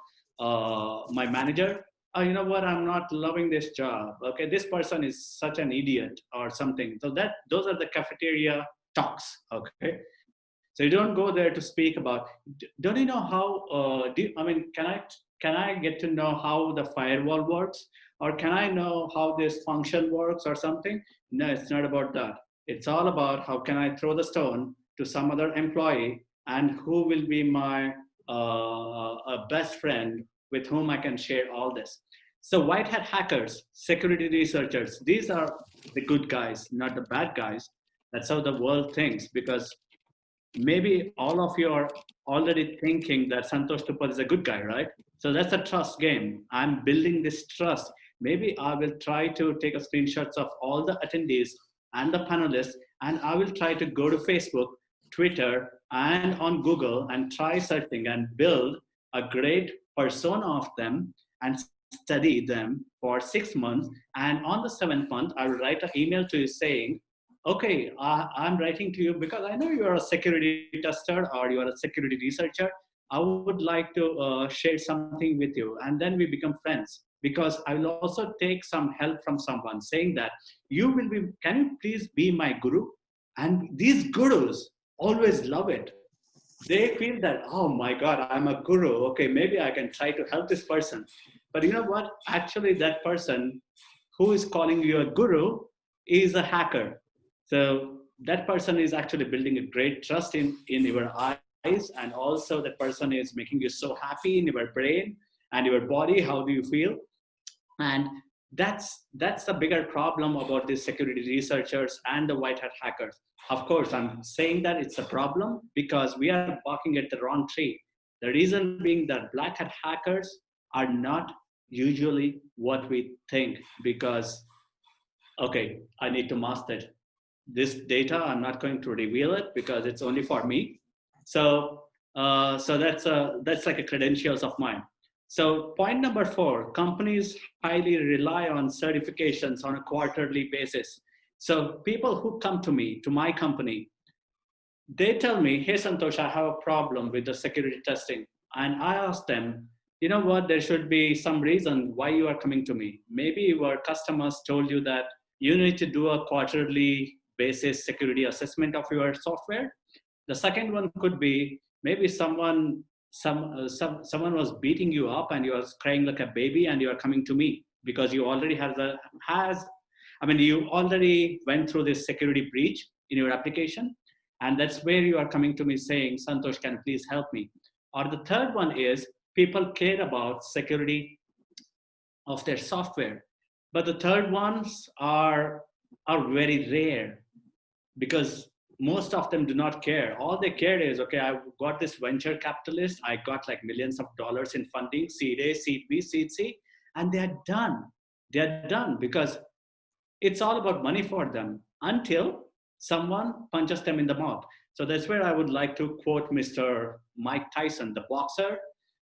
my manager. Oh, you know what? I'm not loving this job. Okay, this person is such an idiot or something. So those are the cafeteria talks. Okay, so you don't go there to speak about. Don't you know how? Can I get to know how the firewall works, or can I know how this function works, or something? No, it's not about that. It's all about how can I throw the stone to some other employee, and who will be my best friend with whom I can share all this. So white hat hackers, security researchers, these are the good guys, not the bad guys. That's how the world thinks, because maybe all of you are already thinking that Santhosh Tuppad is a good guy, right? So that's a trust game. I'm building this trust. Maybe I will try to take a screenshots of all the attendees and the panelists, and I will try to go to Facebook, Twitter, and on Google and try searching and build a great persona of them and study them for 6 months. And on the 7th month, I will write an email to you saying, okay, I'm writing to you because I know you're a security tester or you're a security researcher. I would like to share something with you. And then we become friends, because I will also take some help from someone saying that can you please be my guru? And these gurus always love it. They feel that, oh my God, I'm a guru. Okay, maybe I can try to help this person. But you know what? Actually, that person who is calling you a guru is a hacker. So that person is actually building a great trust in your eyes, and also that person is making you so happy in your brain and your body. How do you feel? And that's the bigger problem about these security researchers and the white hat hackers. Of course, I'm saying that it's a problem because we are barking at the wrong tree. The reason being that black hat hackers are not usually what we think, because, okay, I need to master it. This data, I'm not going to reveal it because it's only for me. So that's like a credentials of mine. So point number 4, companies highly rely on certifications on a quarterly basis. So people who come to me, to my company, they tell me, hey, Santhosh, I have a problem with the security testing. And I ask them, you know what, there should be some reason why you are coming to me. Maybe your customers told you that you need to do a quarterly basis security assessment of your software. The second one could be maybe someone was beating you up and you are crying like a baby and you are coming to me because you already you already went through this security breach in your application, and that's where you are coming to me saying, Santhosh, can you please help me? Or the third one is people care about security of their software, but the third ones are very rare, because most of them do not care. All they care is, okay, I got this venture capitalist, I got like millions of dollars in funding, seed A, seed B, seed C, and they're done. They're done because it's all about money for them until someone punches them in the mouth. So that's where I would like to quote Mr. Mike Tyson, the boxer.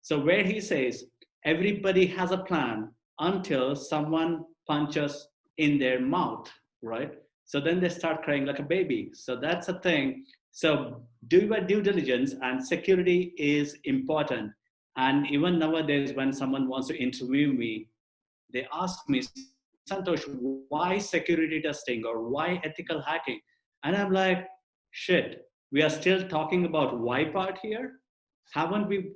So where he says, everybody has a plan until someone punches in their mouth, right? So then they start crying like a baby. So that's a thing. So do your due diligence, and security is important. And even nowadays, when someone wants to interview me, they ask me, Santhosh, why security testing or why ethical hacking? And I'm like, shit, we are still talking about why part here? Haven't we?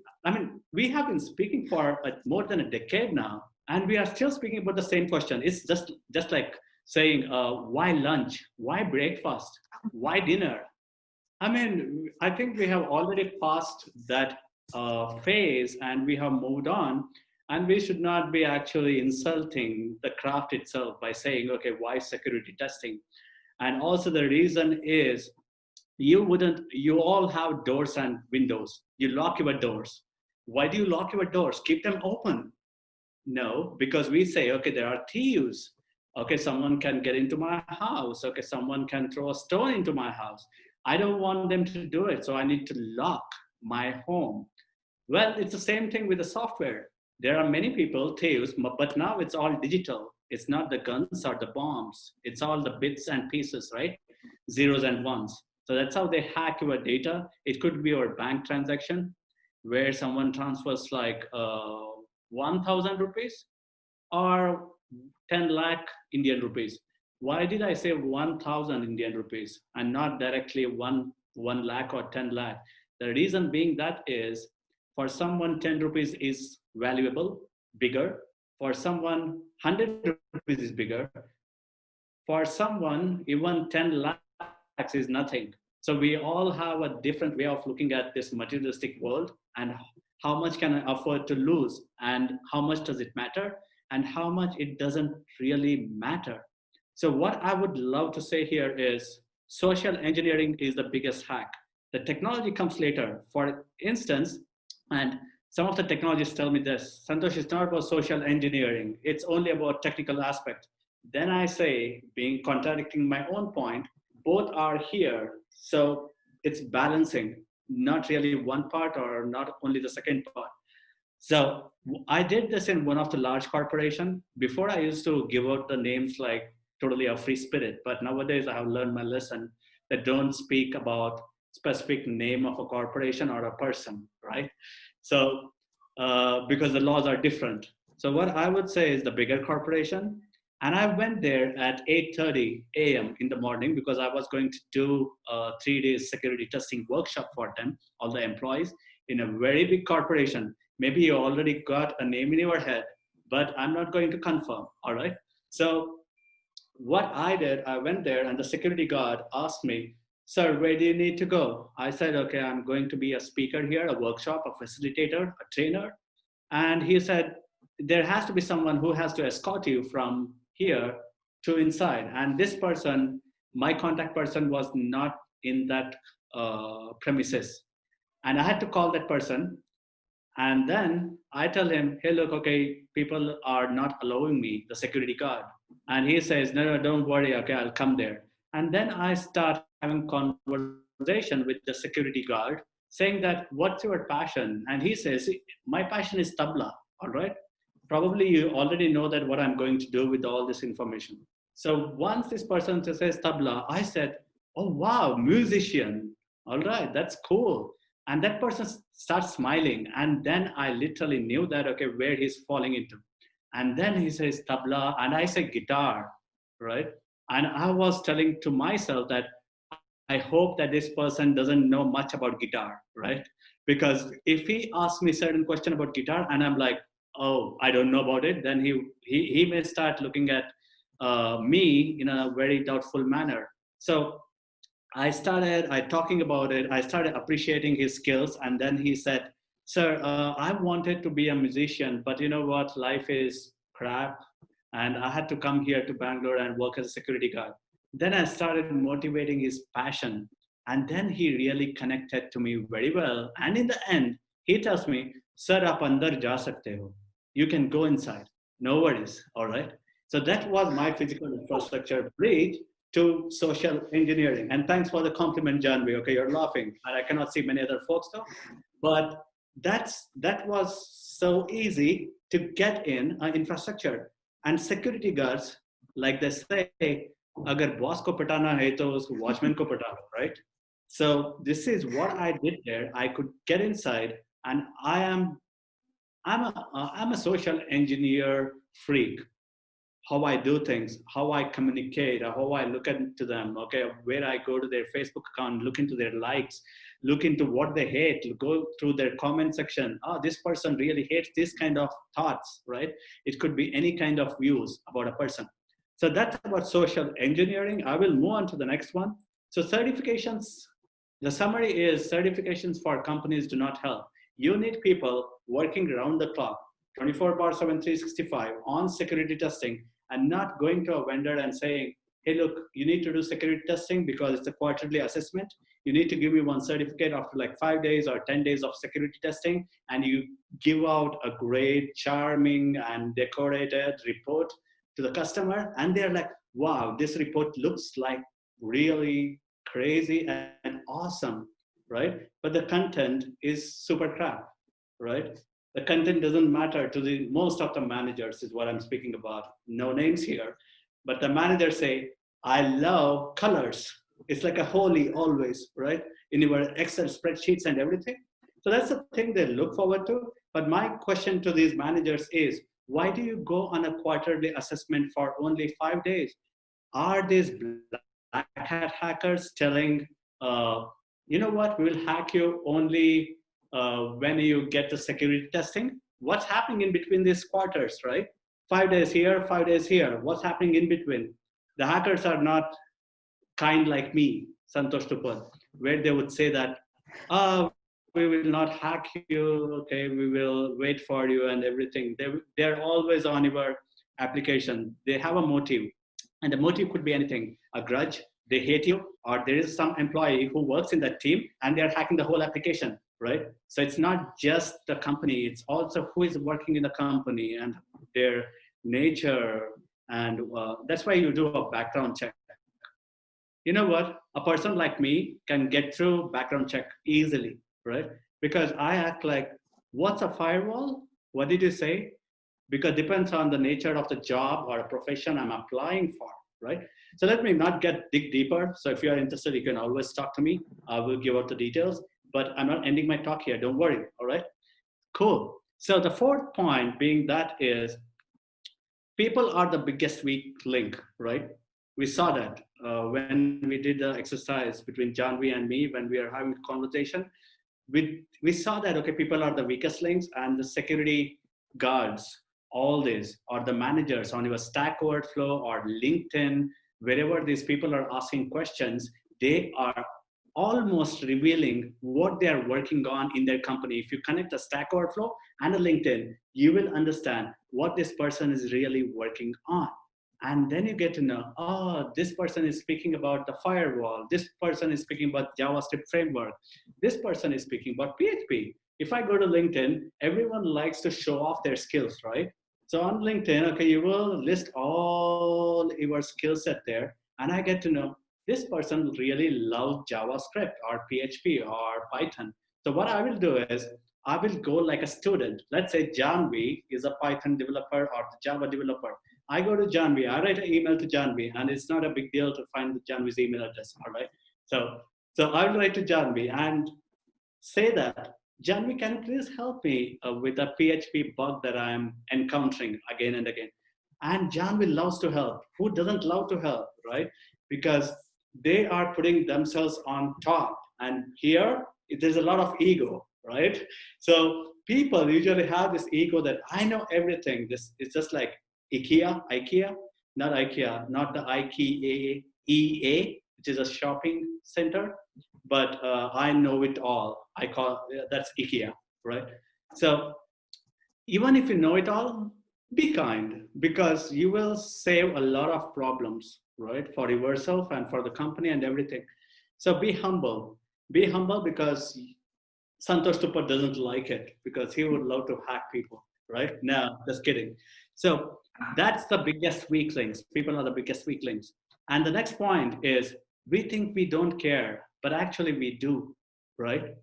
We have been speaking for more than a decade now, and we are still speaking about the same question. It's just like saying, why lunch? Why breakfast? Why dinner? I think we have already passed that phase and we have moved on, and we should not be actually insulting the craft itself by saying, okay, why security testing? And also the reason is, you all have doors and windows. You lock your doors. Why do you lock your doors? Keep them open. No, because we say, okay, there are thieves. Okay, someone can get into my house. Okay, someone can throw a stone into my house. I don't want them to do it, so I need to lock my home. Well, it's the same thing with the software. There are many people, thieves, but now it's all digital. It's not the guns or the bombs. It's all the bits and pieces, right? Zeros and ones. So that's how they hack your data. It could be your bank transaction where someone transfers like 1,000 rupees or 10 lakh Indian rupees. Why did I say 1,000 Indian rupees and not directly 1 lakh or 10 lakh? The reason being that is for someone 10 rupees is valuable, bigger. For someone 100 rupees is bigger. For someone even 10 lakhs is nothing. So we all have a different way of looking at this materialistic world and how much can I afford to lose and how much does it matter and how much it doesn't really matter. So what I would love to say here is social engineering is the biggest hack. The technology comes later. For instance, and some of the technologists tell me this, Santhosh, it's not about social engineering. It's only about technical aspect. Then I say, being contradicting my own point, both are here. So it's balancing, not really one part or not only the second part. So I did this in one of the large corporation. Before I used to give out the names like totally a free spirit, but nowadays I have learned my lesson that don't speak about specific name of a corporation or a person, right? So because the laws are different. So what I would say is the bigger corporation, and I went there at 8:30 a.m. in the morning because I was going to do a 3 day security testing workshop for them, all the employees in a very big corporation. Maybe you already got a name in your head, but I'm not going to confirm, all right? So what I did, I went there and the security guard asked me, sir, where do you need to go? I said, okay, I'm going to be a speaker here, a workshop, a facilitator, a trainer. And he said, there has to be someone who has to escort you from here to inside. And this person, my contact person was not in that premises. And I had to call that person. And then I tell him, hey, look, okay, people are not allowing me, the security guard. And he says, no, no, don't worry, okay, I'll come there. And then I start having conversation with the security guard saying that, what's your passion? And he says, my passion is tabla, all right? Probably you already know that what I'm going to do with all this information. So once this person says tabla, I said, oh, wow, musician. All right, that's cool. And that person starts smiling. And then I literally knew that, okay, where he's falling into. And then he says tabla, and I say guitar, right? And I was telling to myself that I hope that this person doesn't know much about guitar, right? Because if he asks me certain question about guitar and I'm like, oh, I don't know about it, then he may start looking at me in a very doubtful manner. So I started talking about it. I started appreciating his skills. And then he said, sir, I wanted to be a musician, but you know what? Life is crap. And I had to come here to Bangalore and work as a security guard. Then I started motivating his passion. And then he really connected to me very well. And in the end, he tells me, sir, aap andar ja sakte ho. You can go inside. No worries. All right. So that was my physical infrastructure bridge to social engineering. And thanks for the compliment, Janvi. Okay, you're laughing. And I cannot see many other folks though. But that was so easy to get in infrastructure. And security guards, like they say, agar boss ko patana hai to usko watchman ko patana, right? So this is what I did there. I could get inside, and I'm a social engineer freak. How I do things, how I communicate, how I look into them, okay, where I go to their Facebook account, look into their likes, look into what they hate, go through their comment section. Oh, this person really hates this kind of thoughts, right? It could be any kind of views about a person. So that's about social engineering. I will move on to the next one. So certifications, the summary is certifications for companies do not help. You need people working around the clock, 24/7, 365 on security testing, and not going to a vendor and saying, hey, look, you need to do security testing because it's a quarterly assessment. You need to give me one certificate after like 5 days or 10 days of security testing, and you give out a great, charming, and decorated report. to the customer, and they're like, wow, this report looks like really crazy and awesome, right? But the content is super crap, right? The content doesn't matter to the most of the managers, is what I'm speaking about. No names here, but the managers say, I love colors. It's like a holy always, right? In your Excel spreadsheets and everything. So that's the thing they look forward to. But my question to these managers is, why do you go on a quarterly assessment for only 5 days? Are these black hat hackers telling, you know what, we will hack you only when you get the security testing? What's happening in between these quarters, right? 5 days here, 5 days here. What's happening in between? The hackers are not kind like me, Santhosh Tuppad, where they would say that, we will not hack you, okay, we will wait for you and everything. They're always on your application. They have a motive, and the motive could be anything: a grudge, they hate you, or there is some employee who works in that team and they're hacking the whole application, right? So it's not just the company, it's also who is working in the company and their nature. And that's why you do a background check. You know what? A person like me can get through background check easily, right? Because I act like, what's a firewall? What did you say? Because it depends on the nature of the job or a profession I'm applying for, right? So let me not dig deeper. So if you are interested, you can always talk to me. I will give out the details, but I'm not ending my talk here. Don't worry, all right? Cool. So the fourth point being that is, people are the biggest weak link, right? We saw that when we did the exercise between Janvi and me, when we are having a conversation, we saw that, okay, people are the weakest links, and the security guards, all this, or the managers on your Stack Overflow or LinkedIn, wherever these people are asking questions, they are almost revealing what they are working on in their company. If you connect a Stack Overflow and a LinkedIn, you will understand what this person is really working on. And then you get to know, oh, this person is speaking about the firewall. This person is speaking about JavaScript framework. This person is speaking about PHP. If I go to LinkedIn, everyone likes to show off their skills, right? So on LinkedIn, okay, you will list all your skill set there. And I get to know, this person really loves JavaScript or PHP or Python. So what I will do is, I will go like a student. Let's say Janvi is a Python developer or the Java developer. I go to Janvi, I write an email to Janvi, and it's not a big deal to find Janvi's email address, all right? So I will write to Janvi and say that, Janvi, can you please help me with a PHP bug that I'm encountering again and again? And Janvi loves to help. Who doesn't love to help, right? Because they are putting themselves on top. And here, there's a lot of ego, right? So people usually have this ego that I know everything. It's just like IKEA, not IKEA, not the IKEA, which is a shopping center, but I know it all. I call that's IKEA, right? So even if you know it all, be kind, because you will save a lot of problems, right? For yourself and for the company and everything. So be humble. Be humble, because Santhosh Tuppad doesn't like it, because he would love to hack people, right? No, just kidding. So that's the biggest weak links. People are the biggest weak links. And the next point is, we think we don't care, but actually we do, right?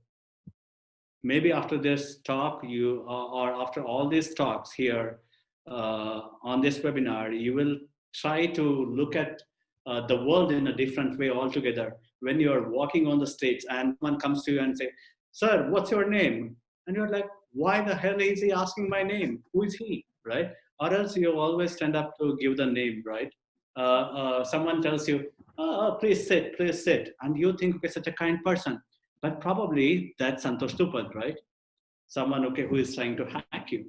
Maybe after this talk, or after all these talks here on this webinar, you will try to look at the world in a different way altogether. When you're walking on the streets and one comes to you and say, sir, what's your name? And you're like, why the hell is he asking my name? Who is he, right? Or else you always stand up to give the name, right? Someone tells you, oh, please sit, please sit. And you think, okay, such a kind person. But probably that's Santhosh Tuppad, right? Someone, okay, who is trying to hack you.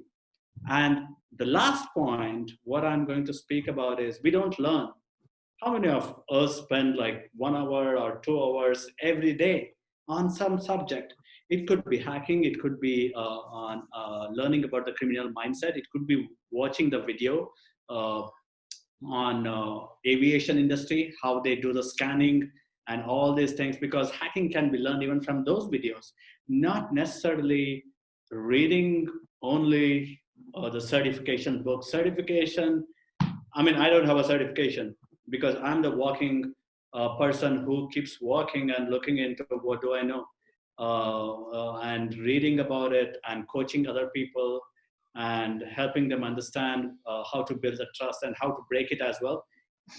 And the last point, what I'm going to speak about is, we don't learn. How many of us spend like 1 hour or 2 hours every day on some subject? It could be hacking, it could be on learning about the criminal mindset, it could be watching the video on aviation industry, how they do the scanning and all these things, because hacking can be learned even from those videos, not necessarily reading only the certification book. Certification, I mean, I don't have a certification because I'm the walking person who keeps walking and looking into what do I know, and reading about it and coaching other people and helping them understand how to build the trust and how to break it as well.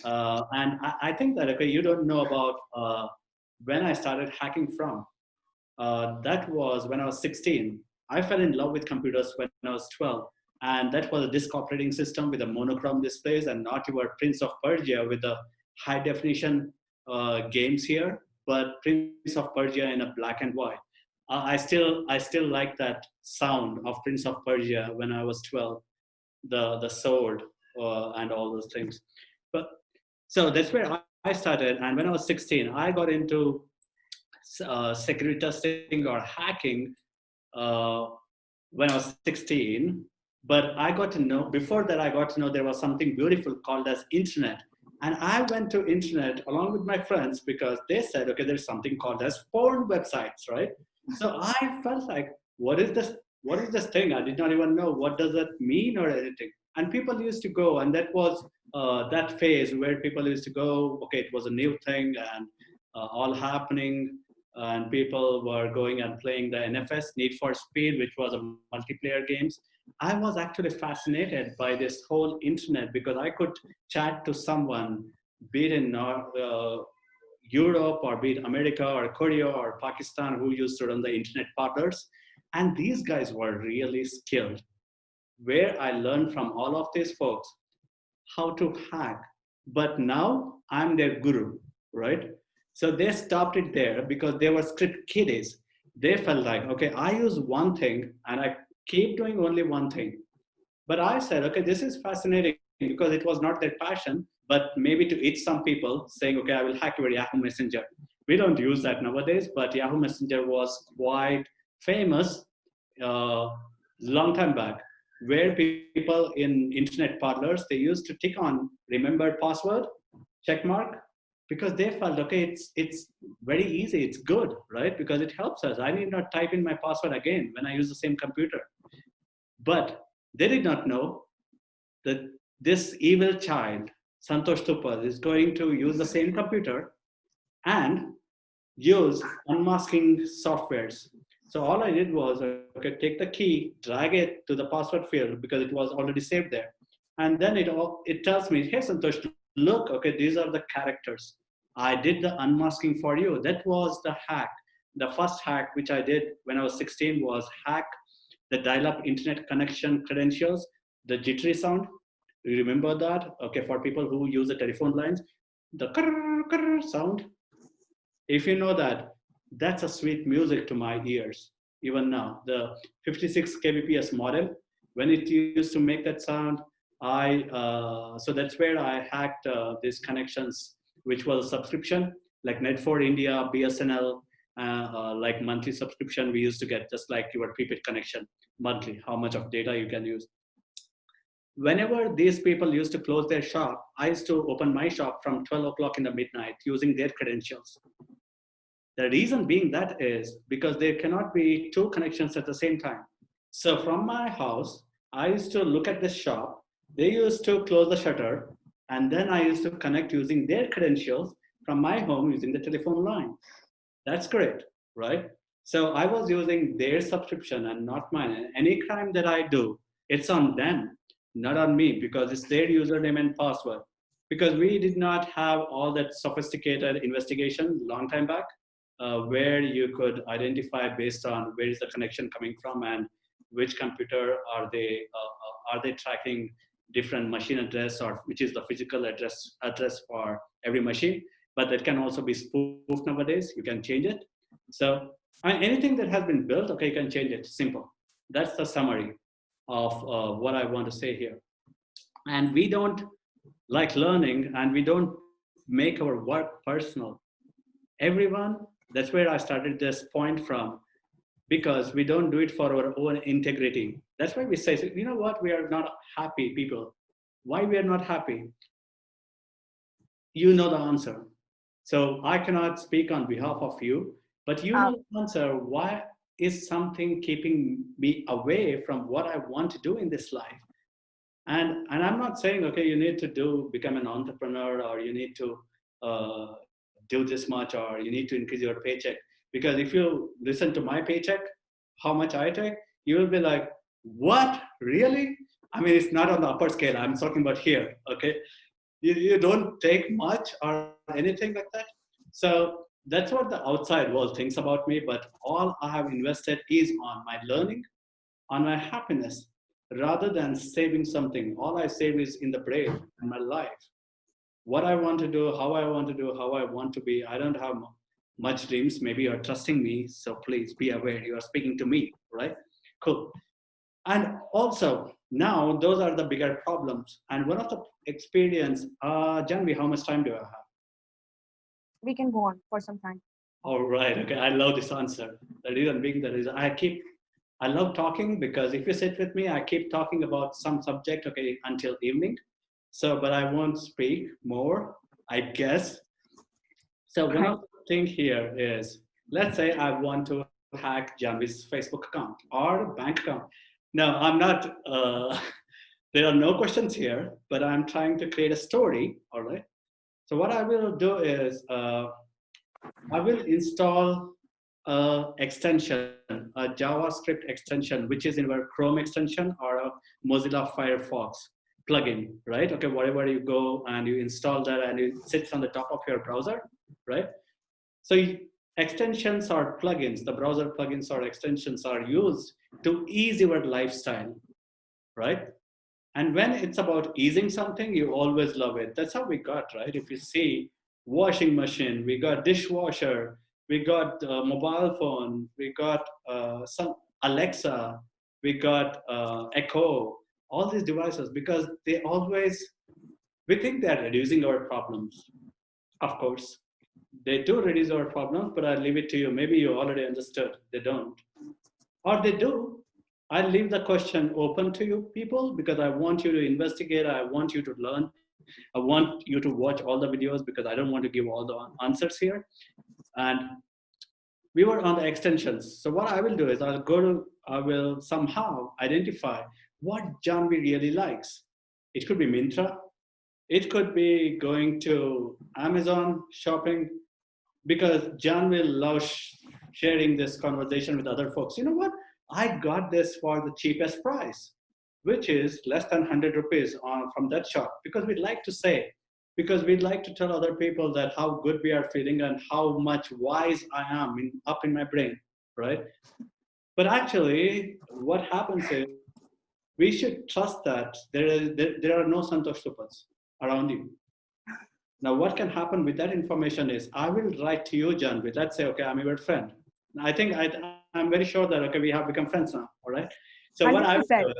And I think that, okay, you don't know about when I started hacking from. That was when I was 16. I fell in love with computers when I was 12. And that was a disk operating system with a monochrome displays and not your Prince of Persia with the high definition games here, but Prince of Persia in a black and white. I still like that sound of Prince of Persia when I was 12, the sword and all those things. But so that's where I started. And when I was 16, I got into security testing or hacking uh, when I was 16. But I got to know, before that, I got to know there was something beautiful called as internet. And I went to internet along with my friends because they said, okay, there's something called as porn websites, right? So I felt like, what is this? What is this thing? I did not even know what does that mean or anything. And people used to go, and that was that phase where people used to go. Okay, it was a new thing and all happening, and people were going and playing the NFS Need for Speed, which was a multiplayer games. I was actually fascinated by this whole internet because I could chat to someone, be it in Europe or be it America or Korea or Pakistan, who used to run the internet partners. And these guys were really skilled. Where I learned from all of these folks how to hack. But now I'm their guru, right? So they stopped it there because they were script kiddies. They felt like, okay, I use one thing and I keep doing only one thing. But I said, okay, this is fascinating because it was not their passion, but maybe to each some people saying, okay, I will hack your Yahoo Messenger. We don't use that nowadays, but Yahoo Messenger was quite famous long time back, where people in internet parlors, they used to tick on remembered password, check mark, because they felt, okay, it's very easy, it's good, right? Because it helps us. I need not type in my password again when I use the same computer. But they did not know that this evil child, Santhosh Tuppad, is going to use the same computer and use unmasking softwares. So all I did was, okay, take the key, drag it to the password field because it was already saved there. And then it tells me, hey, Santhosh, look, okay, these are the characters. I did the unmasking for you. That was the hack. The first hack, which I did when I was 16, was hack the dial-up internet connection credentials, the jittery sound. Do you remember that? Okay, for people who use the telephone lines, the krr sound. If you know that, that's a sweet music to my ears. Even now, the 56 kbps modem, when it used to make that sound, so that's where I hacked these connections, which was a subscription like Net for India, BSNL, like monthly subscription we used to get, just like your prepaid connection monthly, how much of data you can use. Whenever these people used to close their shop, I used to open my shop from 12 o'clock in the midnight using their credentials. The reason being that is because there cannot be two connections at the same time. So from my house, I used to look at the shop. They used to close the shutter, and then I used to connect using their credentials from my home using the telephone line. That's correct, right? So I was using their subscription and not mine. Any crime that I do, it's on them, not on me, because it's their username and password. Because we did not have all that sophisticated investigation long time back, where you could identify based on where is the connection coming from and which computer are they tracking different machine address, or which is the physical address for every machine. But that can also be spoofed nowadays. You can change it. So anything that has been built, okay, you can change it. Simple. That's the summary of what I want to say here. And we don't like learning, and we don't make our work personal. Everyone, that's where I started this point from, because we don't do it for our own integrity. That's why we say, you know what, we are not happy people. Why we are not happy? You know the answer. So I cannot speak on behalf of you, but you know the answer. Why is something keeping me away from what I want to do in this life? And I'm not saying, okay, you need to become an entrepreneur, or you need to do this much, or you need to increase your paycheck. Because if you listen to my paycheck, how much I take, you will be like, what, really? I mean, it's not on the upper scale. I'm talking about here, okay? You don't take much or anything like that. So that's what the outside world thinks about me. But all I have invested is on my learning, on my happiness, rather than saving something. All I save is in the brain and my life. What I want to do, how I want to do, how I want to be. I don't have much dreams. Maybe you're trusting me, so please be aware. You are speaking to me, right? Cool. And also, now those are the bigger problems. And one of the experience, Janvi, how much time do I have? We can go on for some time. All right. Okay. I love this answer. The reason being that is I love talking, because if you sit with me, I keep talking about some subject, okay, until evening. So, but I won't speak more, I guess. So one of the thing here is, let's say I want to hack Janvi's Facebook account or bank account. No, I'm not, there are no questions here, but I'm trying to create a story, all right? So what I will do is, I will install a extension, a JavaScript extension, which is in our Chrome extension or a Mozilla Firefox plugin, right? Okay, wherever you go and you install that and it sits on the top of your browser, right? So extensions or plugins, the browser plugins or extensions are used to ease your lifestyle, right? And when it's about easing something, you always love it. That's how we got, right? If you see washing machine, we got dishwasher, we got mobile phone, we got some Alexa, we got Echo, all these devices, because they always, we think they're reducing our problems. Of course, they do reduce our problems, but I leave it to you. Maybe you already understood. They don't. Or they do. I leave the question open to you people, because I want you to investigate. I want you to learn. I want you to watch all the videos, because I don't want to give all the answers here. And we were on the extensions. So what I will do is I will somehow identify what Janvi really likes. It could be Myntra. It could be going to Amazon shopping, because John will love sharing this conversation with other folks. You know what? I got this for the cheapest price, which is less than 100 rupees from that shop, because we'd like to say, because we'd like to tell other people that how good we are feeling and how much wise I am up in my brain, right? But actually, what happens is we should trust that there are no Santhosh Tuppats around you. Now, what can happen with that information is I will write to you, Janvi. Let's say, okay, I'm your friend. I think I'm very sure that, okay, we have become friends now, all right? So 100%.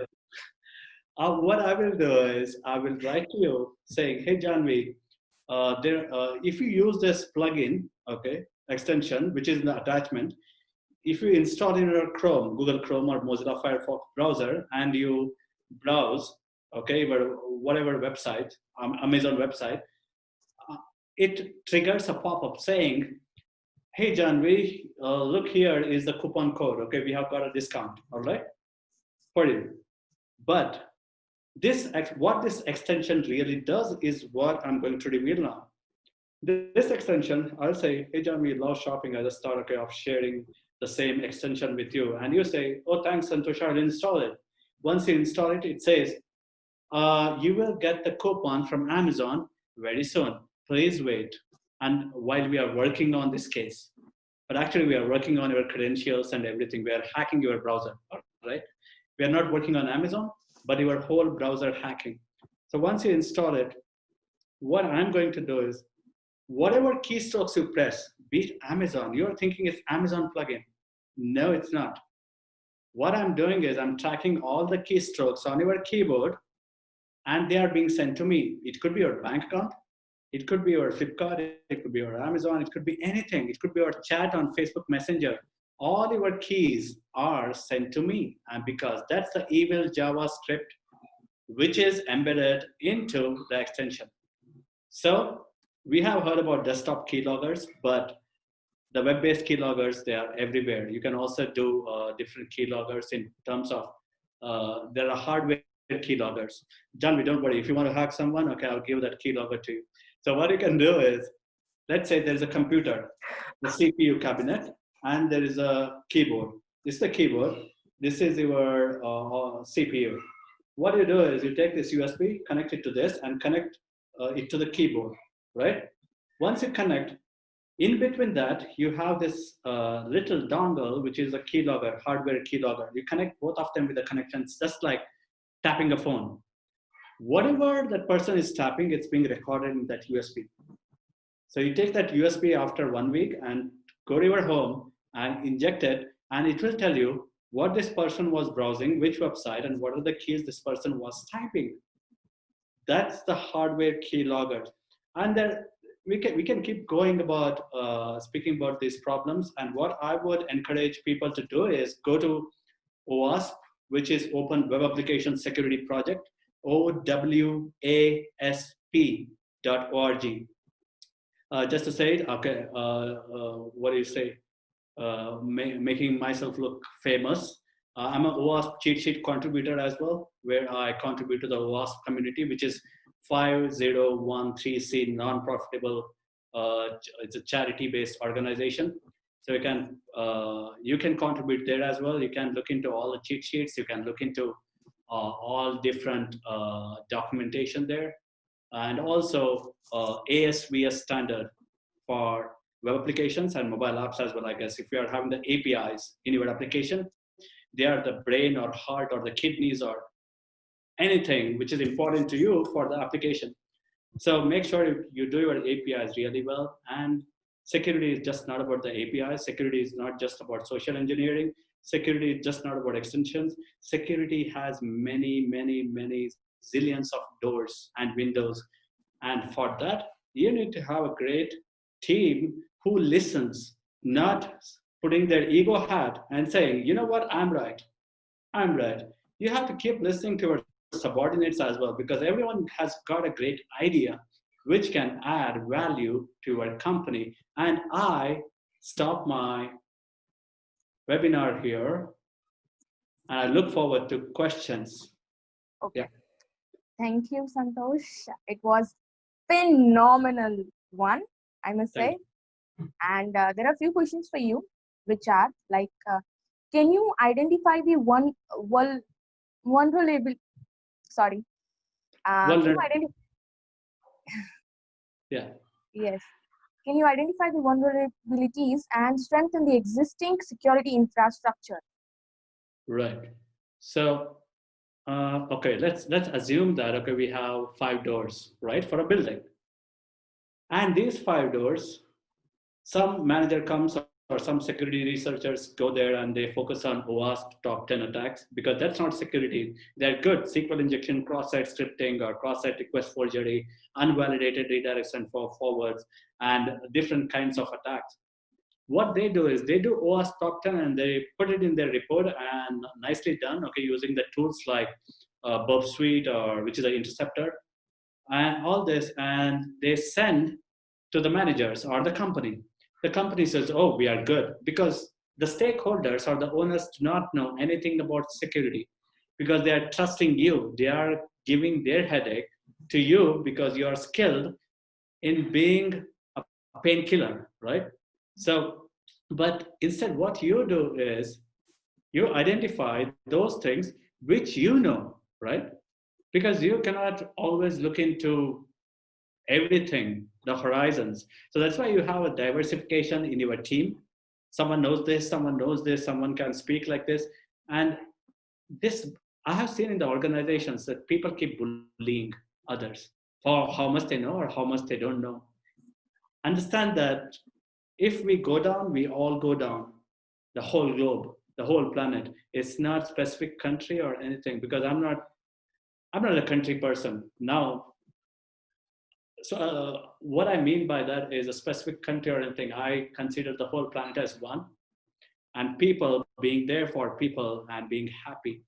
what I will do is I will write to you saying, hey, Janvi, if you use this plugin, okay, extension, which is the attachment, if you install in your Chrome, Google Chrome or Mozilla Firefox browser, and you browse, okay, whatever website, Amazon website, it triggers a pop-up saying, hey, Janvi, look, here is the coupon code. Okay, we have got a discount, all right, for you. But what this extension really does is what I'm going to reveal now. This extension, I'll say, hey, Janvi, love shopping. I just thought, okay, of sharing the same extension with you. And you say, oh, thanks, Santhosh, I'll install it. Once you install it, it says, you will get the coupon from Amazon very soon. Please wait. And while we are working on this case, but actually we are working on your credentials and everything. We are hacking your browser, right? We are not working on Amazon, but your whole browser hacking. So once you install it, what I'm going to do is, whatever keystrokes you press, be it Amazon, you're thinking it's Amazon plugin. No, it's not. What I'm doing is I'm tracking all the keystrokes on your keyboard, and they are being sent to me. It could be your bank account. It could be your Flipkart. It could be your Amazon. It could be anything. It could be your chat on Facebook Messenger. All your keys are sent to me, and because that's the evil JavaScript which is embedded into the extension. So we have heard about desktop keyloggers, but the web-based keyloggers, they are everywhere. You can also do different keyloggers in terms of there are hardware keyloggers. Janvi, don't worry. If you want to hack someone, okay, I'll give that keylogger to you. So what you can do is, let's say there's a computer, the CPU cabinet, and there is a keyboard. This is the keyboard. This is your CPU. What you do is you take this USB, connect it to this, and connect it to the keyboard, right? Once you connect, in between that, you have this little dongle, which is a keylogger, hardware keylogger. You connect both of them with the connections, just like tapping a phone. Whatever that person is tapping, it's being recorded in that USB. So you take that USB after 1 week and go to your home and inject it, and it will tell you what this person was browsing, which website, and what are the keys this person was typing. That's the hardware keylogger. And there, we can keep going about speaking about these problems. And what I would encourage people to do is go to OWASP, which is Open Web Application Security Project, OWASP.org. Just to say it, okay, what do you say? Making myself look famous. I'm an OWASP cheat sheet contributor as well, where I contribute to the OWASP community, which is 5013C non-profitable. It's a charity-based organization. So you can contribute there as well. You can look into all the cheat sheets. You can look into all different documentation there, and also ASVS standard for web applications and mobile apps as well. I guess if you are having the APIs in your application, they are the brain or heart or the kidneys or anything which is important to you for the application. So make sure you do your APIs really well. And security is just not about the APIs. Security is not just about social engineering. Security is just not about extensions. Security has many, many, many zillions of doors and windows. And for that, you need to have a great team who listens, not putting their ego hat and saying, you know what, I'm right. You have to keep listening to your subordinates as well, because everyone has got a great idea which can add value to your company. And I stop my webinar here, and I look forward to questions. Okay. Yeah. Thank you, Santhosh. It was phenomenal one, I must say. And there are a few questions for you, which are like, can you identify the vulnerable? Sorry. Can you identify? Yeah. Yes. Can you identify the vulnerabilities and strengthen the existing security infrastructure? Right. So, okay, let's assume that, okay, we have 5 doors, right, for a building. And these 5 doors, some manager comes or some security researchers go there and they focus on OWASP top 10 attacks, because that's not security. They're good. SQL injection, cross-site scripting or cross-site request forgery, unvalidated redirection for forwards, and different kinds of attacks. What they do is they do OWASP top 10 and they put it in their report, and nicely done, okay, using the tools like Burp Suite, or which is an interceptor, and all this, and they send to the managers or the company. The company says, oh, we are good, because the stakeholders or the owners do not know anything about security, because they are trusting you. They are giving their headache to you because you are skilled in being a painkiller, right? So, but instead what you do is you identify those things which you know, right? Because you cannot always look into everything, the horizons. So that's why you have a diversification in your team. Someone knows this, someone knows this, someone can speak like this. And this, I have seen in the organizations that people keep bullying others for how much they know or how much they don't know. Understand that if we go down, we all go down. The whole globe, the whole planet. It's not specific country or anything, because I'm not a country person. Now, so what I mean by that is a specific country or anything. I consider the whole planet as one, and people being there for people and being happy.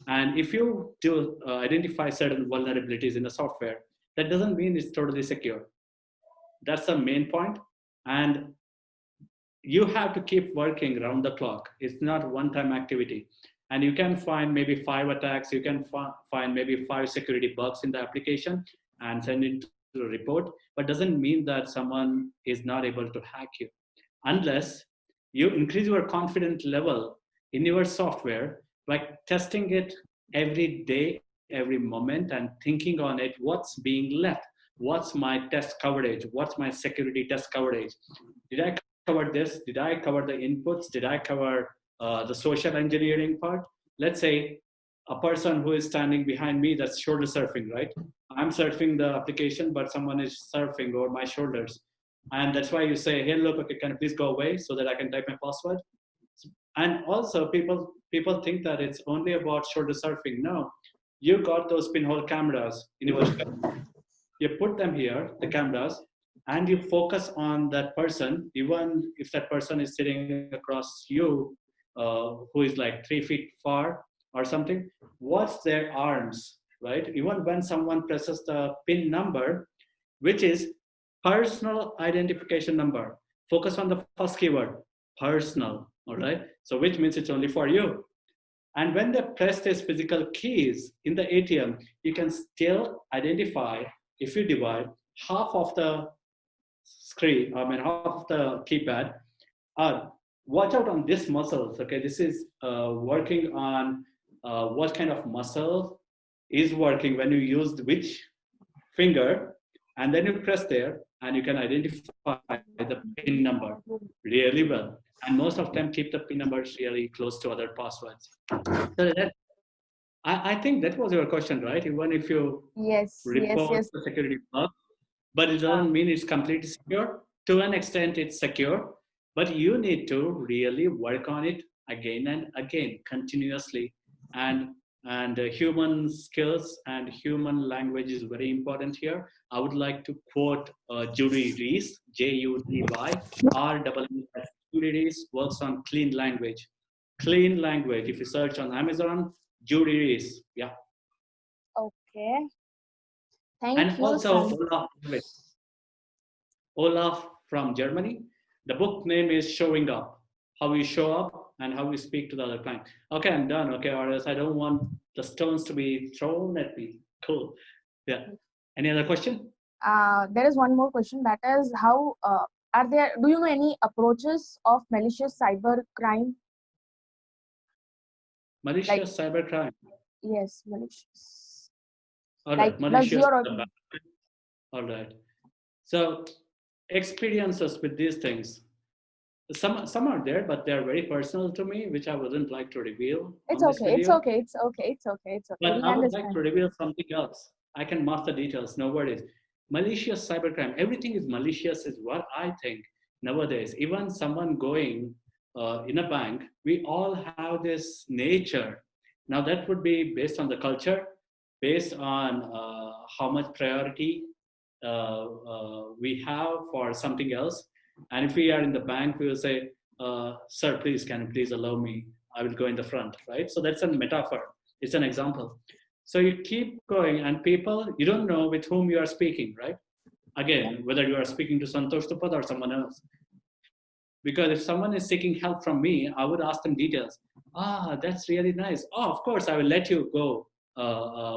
And if you do identify certain vulnerabilities in the software, that doesn't mean it's totally secure. That's the main point. And you have to keep working around the clock. It's not one-time activity. and you can find maybe 5 attacks, you can find maybe 5 security bugs in the application and send it to a report, but doesn't mean that someone is not able to hack you. Unless you increase your confidence level in your software by testing it every day, every moment, and thinking on it, what's being left? What's my test coverage? What's my security test coverage? Did I cover this? Did I cover the inputs? Did I cover the social engineering part? Let's say a person who is standing behind me, that's shoulder surfing, right? I'm surfing the application, but someone is surfing over my shoulders. And that's why you say, hey, look, okay, can you please go away so that I can type my password? And also people think that it's only about shoulder surfing. No, you got those pinhole cameras in your you put them here, the cameras, and you focus on that person, even if that person is sitting across you, who is like 3 feet far or something. Watch their arms, right? Even when someone presses the PIN number, which is personal identification number, focus on the first keyword, personal, all right? So which means it's only for you. And when they press these physical keys in the ATM, you can still identify, if you divide half of the screen, half of the keypad, watch out on these muscles, okay? This is working on what kind of muscle is working when you use which finger, and then you press there, and you can identify the PIN number really well. And most of them keep the PIN numbers really close to other passwords. So I think that was your question, right? Even if you report the security bug, but it doesn't mean it's completely secure. To an extent, it's secure, but you need to really work on it again and again, continuously. And human skills and human language is very important here. I would like to quote Judy Rees, Judyrs. Judy Rees works on clean language. Clean language. If you search on Amazon, Judy Rees. Yeah. Okay. Thank and you. Also Olaf from Germany. The book name is Showing Up. How we show up and how we speak to the other client. Okay, I'm done. Okay, or else I don't want the stones to be thrown at me. Cool. Yeah. Any other question? There is one more question. That is, how do you know any approaches of malicious cyber crime? Malicious cybercrime. Yes, malicious. All right, malicious. All right. So experiences with these things. Some are there, but they're very personal to me, which I wouldn't like to reveal. It's okay. But I would like to reveal something else. I can mask the details, no worries. Malicious cybercrime. Everything is malicious is what I think nowadays. Even someone going in a bank, we all have this nature. Now that would be based on the culture, based on how much priority we have for something else. And if we are in the bank, we will say, sir, please, can you please allow me? I will go in the front, right? So that's a metaphor. It's an example. So you keep going, and people, you don't know with whom you are speaking, right? Again, whether you are speaking to Santhosh, Tuppad, or someone else. Because if someone is seeking help from me, I would ask them details. That's really nice. Oh, of course, I will let you go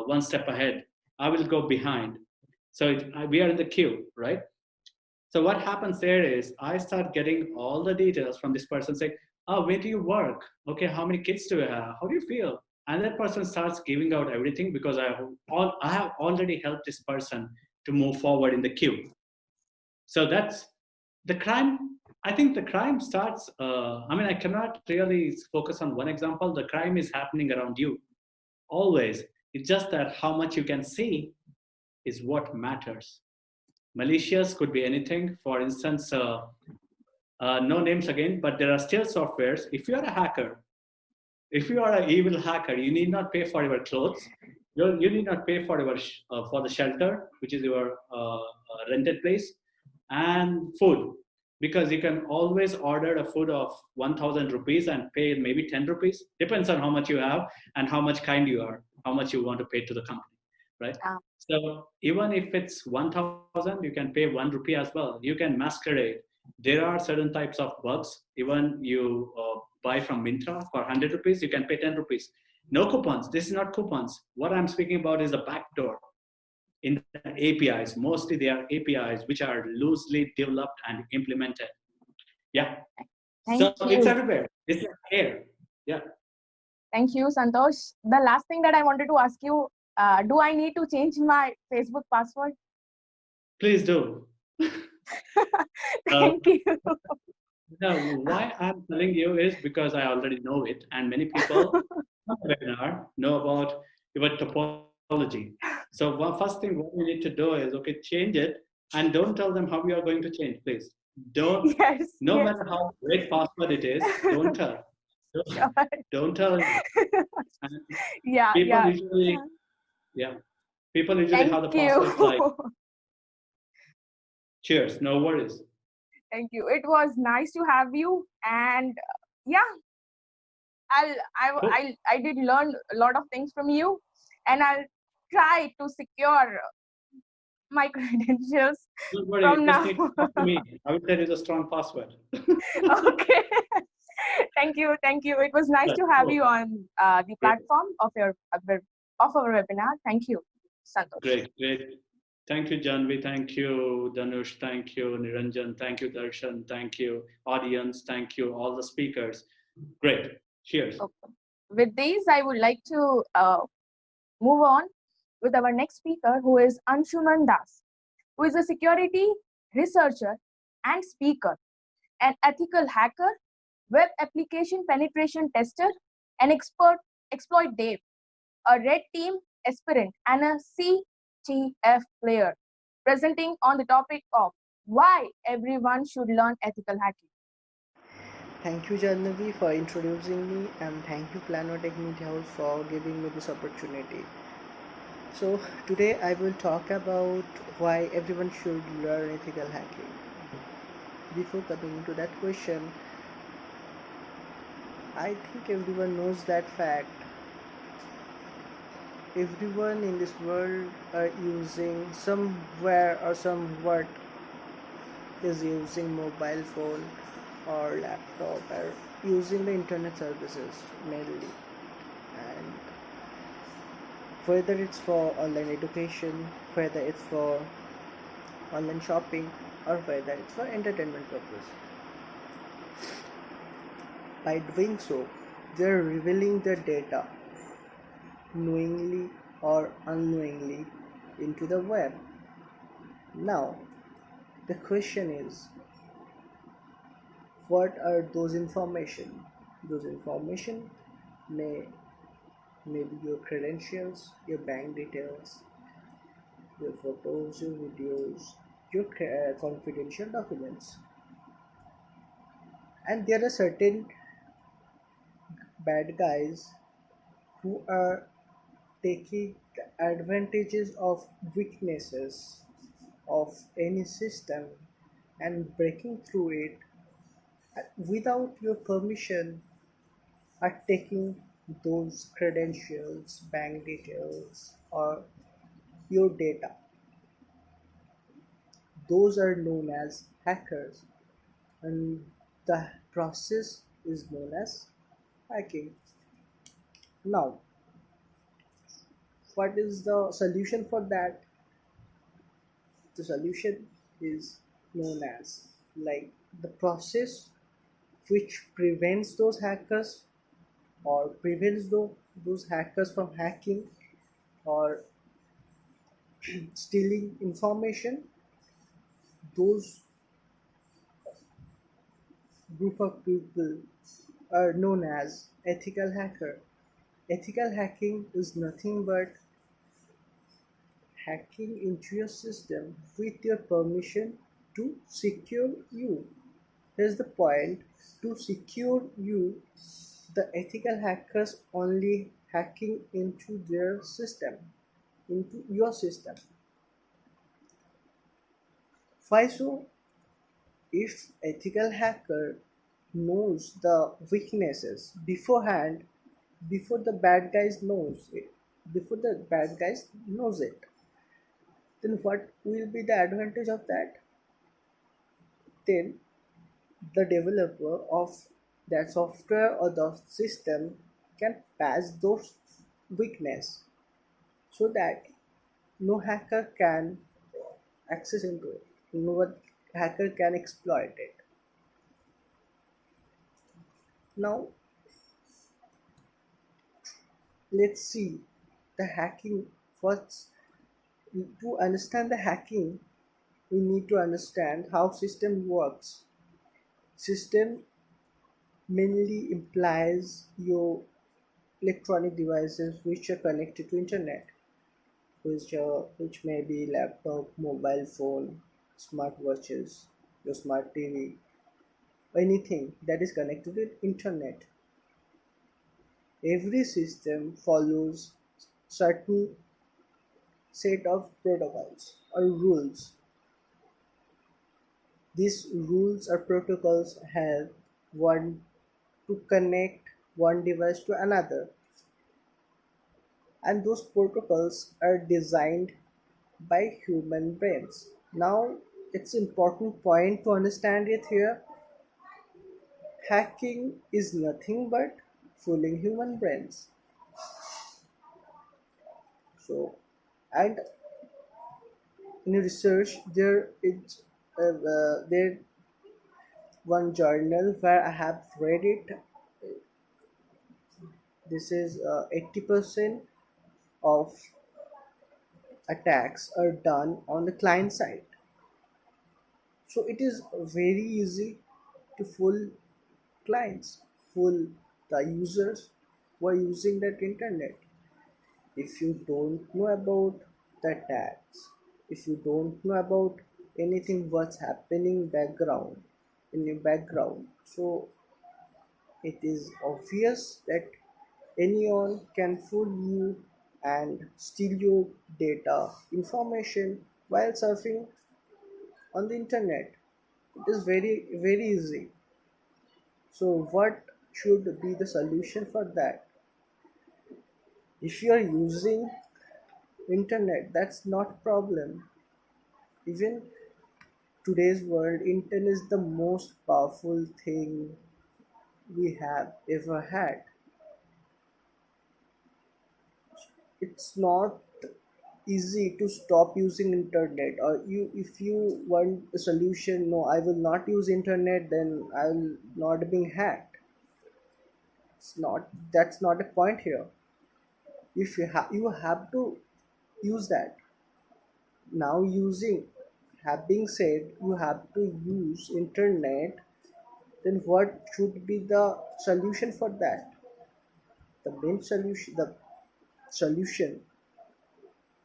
one step ahead. I will go behind. So we are in the queue, right? So what happens there is I start getting all the details from this person saying, where do you work? Okay, how many kids do you have? How do you feel? And that person starts giving out everything because I have already helped this person to move forward in the queue. So that's the crime. I think the crime starts, I cannot really focus on one example. The crime is happening around you, always. It's just that how much you can see is what matters. Malicious could be anything. For instance, no names again, but there are still softwares. If you are a hacker, if you are an evil hacker, you need not pay for your clothes. You need not pay for your for the shelter, which is your rented place, and food, because you can always order a food of 1,000 rupees and pay maybe 10 rupees. Depends on how much you have and how much kind you are, how much you want to pay to the company, right? So even if it's 1,000, you can pay 1 rupee as well. You can masquerade. There are certain types of bugs. Even you buy from Mintra for 100 rupees, you can pay 10 rupees. No coupons. This is not coupons. What I'm speaking about is the backdoor in the APIs. Mostly they are APIs which are loosely developed and implemented. Yeah. Thank So it's you. everywhere. It's here. Yeah. Thank you, Santhosh. The last thing that I wanted to ask you, do I need to change my Facebook password? Please do. Thank you. Now, why I'm telling you is because I already know it, and many people on the webinar know about your topology. So, first thing what we need to do is change it, and don't tell them how you are going to change. Please don't. Yes. No Yes. matter how great password it is, don't tell. Sure. Don't tell. And Yeah. people Yeah. usually, yeah, people usually Thank have the you. passwords like cheers, no worries. Thank you. It was nice to have you, and yeah, Cool. I did learn a lot of things from you, and I'll try to secure my credentials Don't worry, from you just now. need to talk to me. I will tell you the strong password. Okay. Thank you. Thank you. It was nice to have Cool. you on the platform of our webinar. Thank you, Santhosh. Great, great. Thank you, Janvi. Thank you, Danush. Thank you, Niranjan. Thank you, Darshan. Thank you, audience. Thank you, all the speakers. Great. Cheers. Okay. With these, I would like to move on with our next speaker, who is Anshuman Das, who is a security researcher and speaker, an ethical hacker, web application penetration tester, an exploit dev, a red team aspirant, and a CTF player, presenting on the topic of why everyone should learn ethical hacking. Thank you, Janvi, for introducing me, and thank you, Planotech Media House, for giving me this opportunity. So, today I will talk about why everyone should learn ethical hacking. Before coming to that question, I think everyone knows that fact. Everyone in this world are using somewhere or somewhat is using mobile phone or laptop or using the internet services mainly, and whether it's for online education, whether it's for online shopping, or whether it's for entertainment purpose. By doing so, they're revealing their data knowingly or unknowingly into the web. Now the question is, what are those information? Those information may be your credentials, your bank details, your photos, your videos, your confidential documents. And there are certain bad guys who are taking advantages of weaknesses of any system and breaking through it without your permission, are taking those credentials, bank details, or your data. Those are known as hackers, and the process is known as hacking. Now, what is the solution for that? The solution is known as, like, the process which prevents those hackers or prevents those hackers from hacking or stealing information. Those group of people are known as ethical hacker. Ethical hacking is nothing but hacking into your system with your permission to secure you. Here's the point: to secure you, the ethical hackers only hacking into their system, into your system. Why so? If ethical hacker knows the weaknesses beforehand, before the bad guys knows it, then what will be the advantage of that? Then the developer of that software or the system can patch those weakness so that no hacker can access into it. No hacker can exploit it. Now let's see the hacking. First, to understand the hacking, we need to understand how system works. System mainly implies your electronic devices which are connected to internet, which may be laptop, mobile phone, smart watches, your smart TV, anything that is connected to internet. Every system follows certain set of protocols or rules. These rules or protocols help one to connect one device to another, and those protocols are designed by human brains. Now, it's important point to understand it here. Hacking is nothing but fooling human brains. So, and in research, there one journal where I have read it. This is 80% of attacks are done on the client side. So it is very easy to fool clients, fool the users who are using that internet. If you don't know about the attacks, if you don't know about anything what's happening background in your background, so it is obvious that anyone can fool you and steal your data information while surfing on the internet. It is very easy. So what should be the solution for that? If you are using internet, that's not problem. Even today's world, internet is the most powerful thing we have ever had. It's not easy to stop using internet, or you if you want a solution, no, I will not use internet, then I'll not being hacked. It's not, that's not a point here. If you have to use that. Now using, having said you have to use internet, then what should be the solution for that? The solution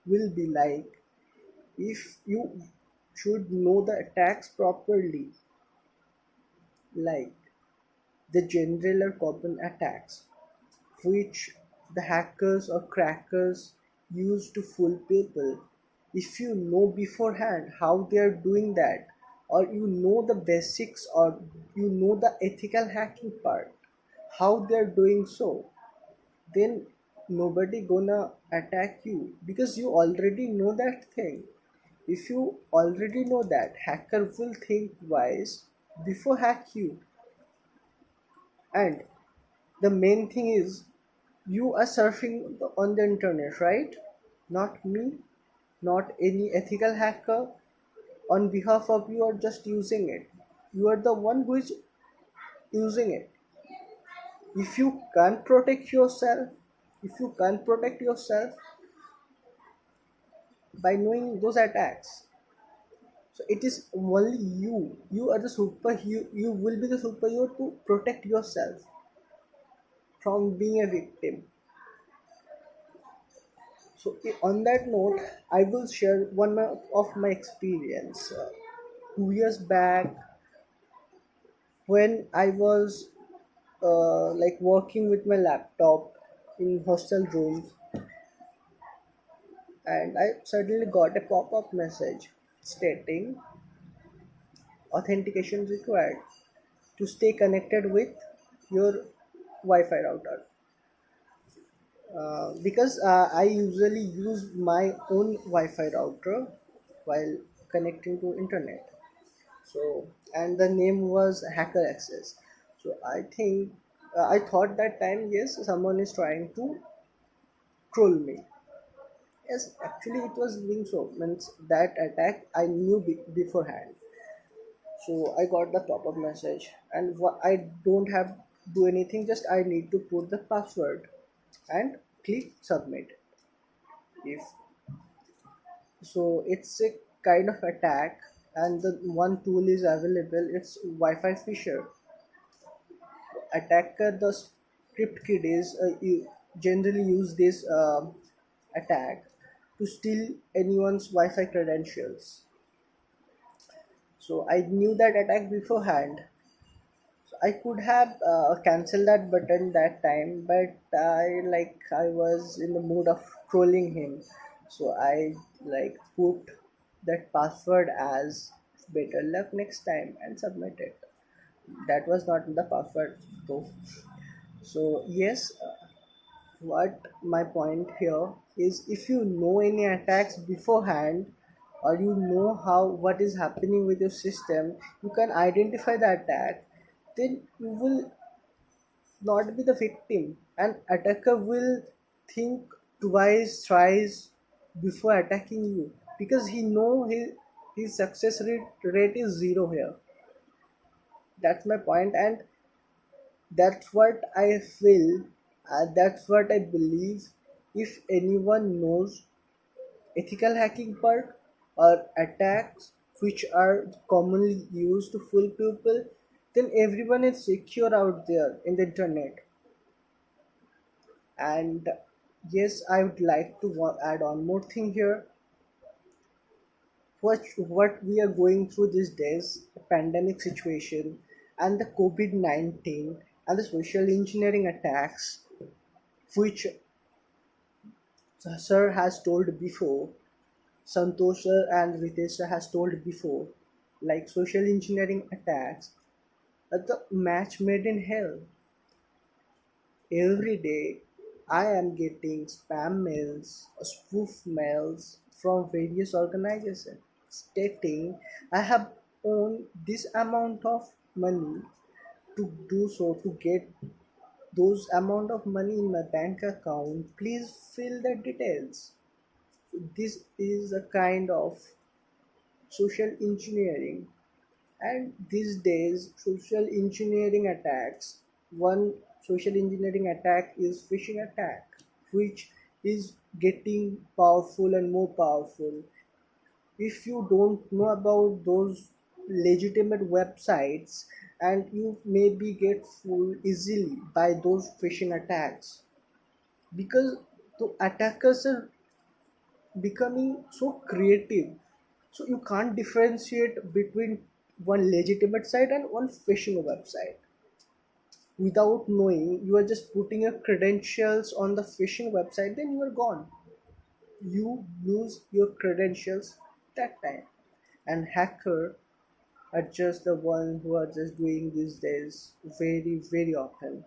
will be like, if you should know the attacks properly, like the general or common attacks which the hackers or crackers use to fool people. If you know beforehand how they are doing that, or you know the basics, or you know the ethical hacking part, how they are doing so, then nobody gonna attack you because you already know that thing. If you already know that, hacker will think twice before hack you. And the main thing is, you are surfing on the internet, right? Not me, not any ethical hacker on behalf of you are just using it. You are the one who is using it. If you can't protect yourself, if you can't protect yourself by knowing those attacks, so it is only you are the you will be the superhero to protect yourself from being a victim. So on that note, I will share one of my experience. 2 years back, when I was like working with my laptop in hostel rooms, and I suddenly got a pop-up message stating authentication required to stay connected with your Wi-Fi router. Because I usually use my own Wi-Fi router while connecting to internet. So, and the name was Hacker Access. So I thought that time, yes, someone is trying to troll me. Yes, actually it was doing so. Means that attack I knew beforehand. So I got the pop-up message, and I don't have do anything. Just I need to put the password and click submit. If so, it's a kind of attack, and the one tool is available. It's Wi-Fi Fisher. Attacker, the script kid is generally use this attack to steal anyone's Wi-Fi credentials. So I knew that attack beforehand. So I could have cancelled that button that time, but I was in the mood of trolling him, so I put that password as better luck next time and submit it. That was not the password though. So yes, what my point here is, if you know any attacks beforehand, or you know how what is happening with your system, you can identify the attack, then you will not be the victim, and attacker will think twice thrice before attacking you, because he know his success rate is zero here. That's my point, and that's what I feel, that's what I believe. If anyone knows ethical hacking part or attacks which are commonly used to fool people, then everyone is secure out there in the internet. And yes, I would like to add on more thing here. What we are going through these days, the pandemic situation and the COVID-19 and the social engineering attacks, which sir has told before, Santhosh sir and Ritesh sir has told before, like social engineering attacks are the match made in hell. Every day I am getting spam mails or spoof mails from various organizations stating I have earned this amount of money. To do so, to get those amount of money in my bank account, please fill the details. This is a kind of social engineering, and these days social engineering attacks, one social engineering attack is phishing attack, which is getting powerful and more powerful. If you don't know about those legitimate websites, and you maybe get fooled easily by those phishing attacks, because the attackers are becoming so creative, so you can't differentiate between one legitimate site and one phishing website. Without knowing, you are just putting your credentials on the phishing website, then you are gone. You lose your credentials that time. And hacker are just the ones who are just doing these days very very often,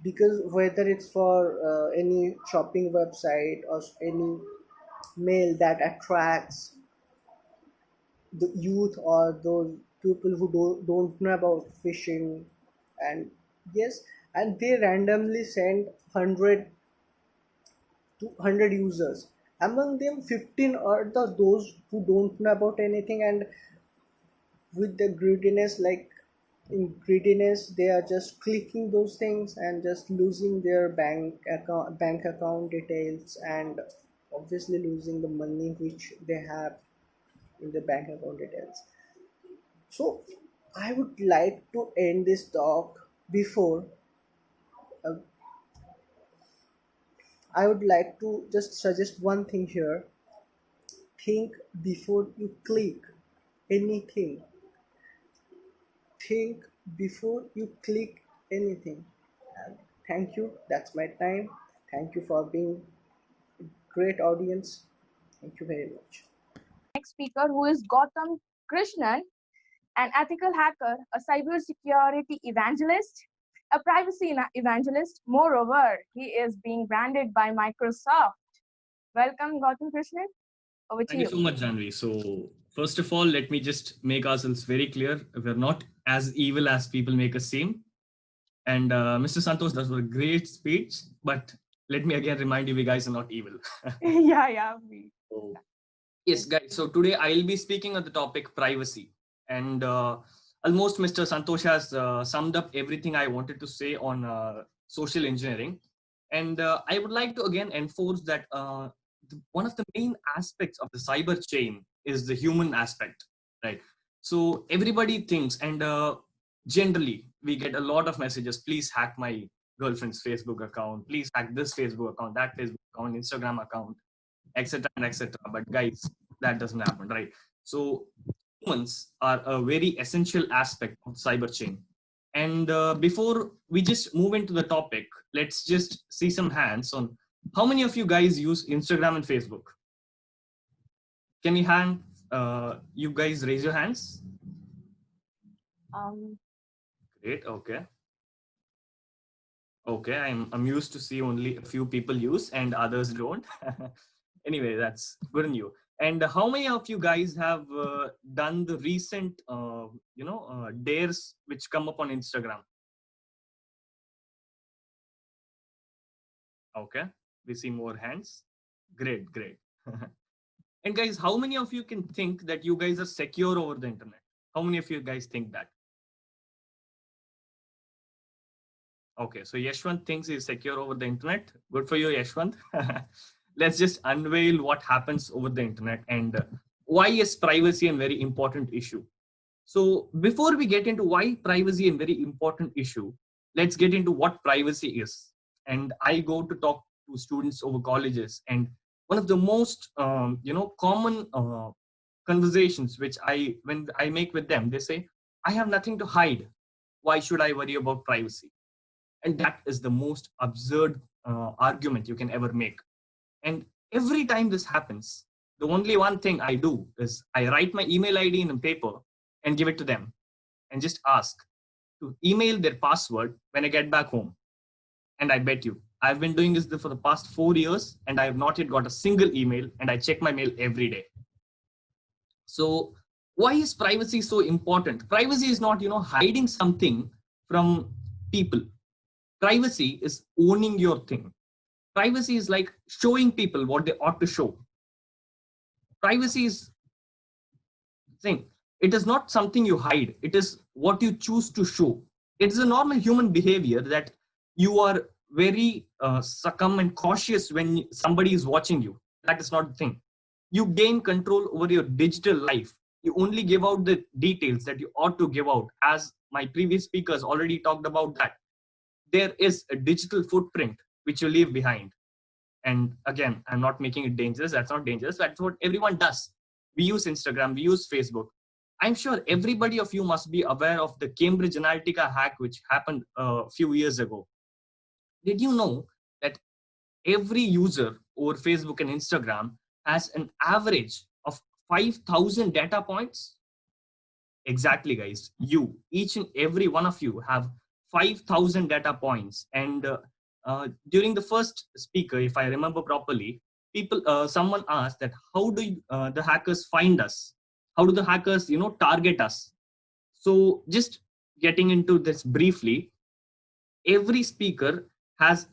because whether it's for any shopping website or any mail that attracts the youth or those people who don't know about fishing, and yes, and they randomly send 100 to 100 users. Among them 15 are those who don't know about anything, and with the greediness, in greediness they are just clicking those things and just losing their bank account details, and obviously losing the money which they have in the bank account details. So I would like to end this talk before uh, I would like to just suggest one thing here. Think before you click anything. Think before you click anything. And thank you. That's my time. Thank you for being a great audience. Thank you very much. Next speaker, who is Gautam Krishnan, an ethical hacker, a cybersecurity evangelist, a privacy evangelist. Moreover, he is being branded by Microsoft. Welcome, Gautam Krishnan. Over to Thank you you. so much, Janvi. So, first of all, let me just make ourselves very clear. We're not as evil as people make us seem. And Mr. Santosh, that was a great speech, but let me again remind you, we guys are not evil. Yeah. So, yes, guys. So today I'll be speaking on the topic privacy. And almost Mr. Santosh has summed up everything I wanted to say on social engineering. And I would like to again enforce that one of the main aspects of the cyber chain is the human aspect, right? So everybody thinks, and generally we get a lot of messages, please hack my girlfriend's Facebook account, please hack this Facebook account, that Facebook account, Instagram account, etc. and etc. But guys, that doesn't happen, right? So humans are a very essential aspect of cyber chain. And before we just move into the topic, let's just see some hands on how many of you guys use Instagram and Facebook. Can you guys raise your hands? Great. Okay, I'm used to see only a few people use and others don't. Anyway, that's good on you. And how many of you guys have done the recent dares which come up on Instagram? Okay, we see more hands. Great. And guys, how many of you can think that you guys are secure over the internet? How many of you guys think that? Okay, so Yashwant thinks he's secure over the internet. Good for you, Yashwant. Let's just unveil what happens over the internet and why is privacy a very important issue. So before we get into why privacy is a very important issue, let's get into what privacy is. And I go to talk to students over colleges, and one of the most common conversations when I make with them, they say, I have nothing to hide. Why should I worry about privacy? And that is the most absurd argument you can ever make. And every time this happens, the only one thing I do is I write my email ID in a paper and give it to them and just ask to email their password when I get back home. And I bet you, I've been doing this for the past 4 years and I have not yet got a single email, and I check my mail every day. So why is privacy so important? Privacy is not, hiding something from people. Privacy is owning your thing. Privacy is like showing people what they ought to show. Privacy is thing. It is not something you hide. It is what you choose to show. It is a normal human behavior that you are very succumb and cautious when somebody is watching you. That is not the thing. You gain control over your digital life. You only give out the details that you ought to give out. As my previous speakers already talked about that. There is a digital footprint which you leave behind. And again, I'm not making it dangerous. That's not dangerous. That's what everyone does. We use Instagram, we use Facebook. I'm sure everybody of you must be aware of the Cambridge Analytica hack which happened a few years ago. Did you know that every user over Facebook and Instagram has an average of 5,000 data points? Exactly, guys. Each and every one of you have 5,000 data points. And during the first speaker, if I remember properly, someone asked that how do the hackers find us? How do the hackers, target us? So just getting into this briefly, every speaker has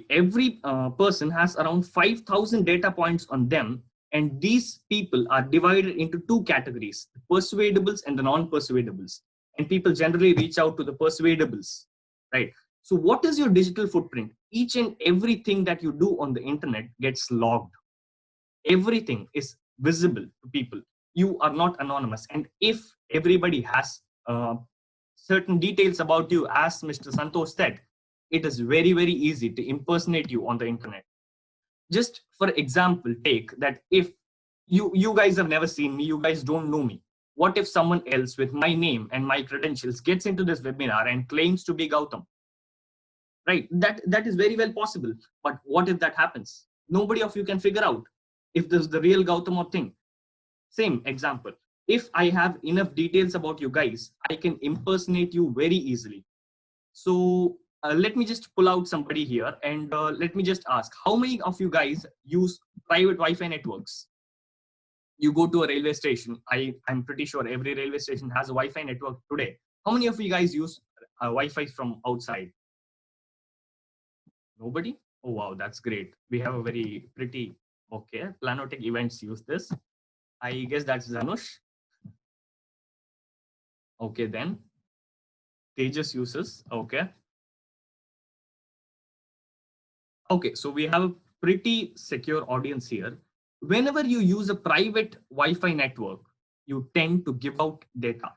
every person has around 5,000 data points on them. And these people are divided into two categories, the persuadables and the non-persuadables. And people generally reach out to the persuadables, right? So what is your digital footprint? Each and everything that you do on the internet gets logged. Everything is visible to people. You are not anonymous. And if everybody has certain details about you, as Mr. Santhosh said, it is very, very easy to impersonate you on the internet. Just for example, take that if you guys have never seen me, you guys don't know me. What if someone else with my name and my credentials gets into this webinar and claims to be Gautam? Right, that is very well possible. But what if that happens? Nobody of you can figure out if this is the real Gautam or thing. Same example. If I have enough details about you guys, I can impersonate you very easily. So let me just pull out somebody here and let me just ask, how many of you guys use private Wi-Fi networks? You go to a railway station. I'm pretty sure every railway station has a Wi-Fi network today. How many of you guys use Wi-Fi from outside? Nobody? Oh wow, that's great. We have a very pretty, okay, Planotech events use this. I guess that's Zanush. Okay, then Tejas uses, okay. Okay, so we have a pretty secure audience here. Whenever you use a private Wi-Fi network, you tend to give out data.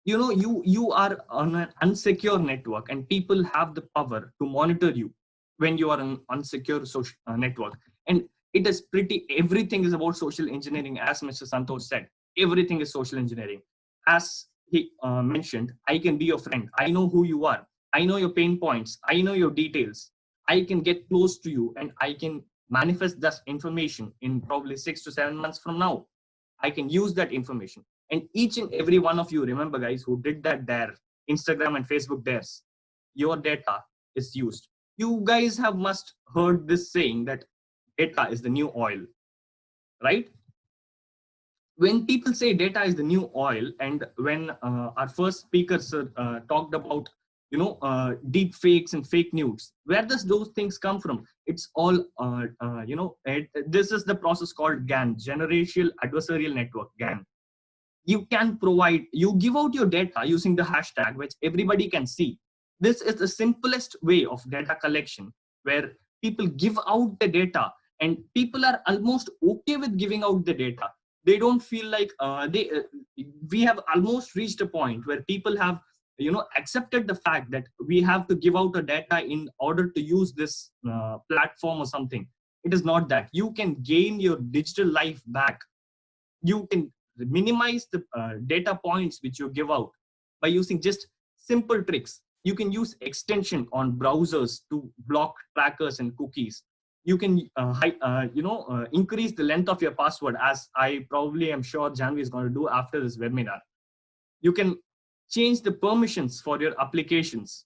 You know, you are on an unsecure network, and people have the power to monitor you when you are on unsecure social network. And it is pretty, everything is about social engineering, as Mr. Santhosh said. Everything is social engineering. As he mentioned, I can be your friend. I know who you are. I know your pain points. I know your details. I can get close to you, and I can manifest that information in probably 6 to 7 months from now. I can use that information. And each and every one of you, remember guys, who did that dare, Instagram and Facebook dares, your data is used. You guys have must heard this saying that data is the new oil, right? When people say data is the new oil, and when our first speaker talked about deep fakes and fake news, where does those things come from? It's all this is the process called GAN, generational adversarial network, GAN. You can provide, you give out your data using the hashtag which everybody can see. This is the simplest way of data collection, where people give out the data, and people are almost okay with giving out the data. They don't feel like we have almost reached a point where people have accepted the fact that we have to give out the data in order to use this platform or something. It is not that. You can gain your digital life back. You can minimize the data points which you give out by using just simple tricks. You can use extension on browsers to block trackers and cookies. You can increase the length of your password, as I probably am sure Janvi is going to do after this webinar. You can change the permissions for your applications.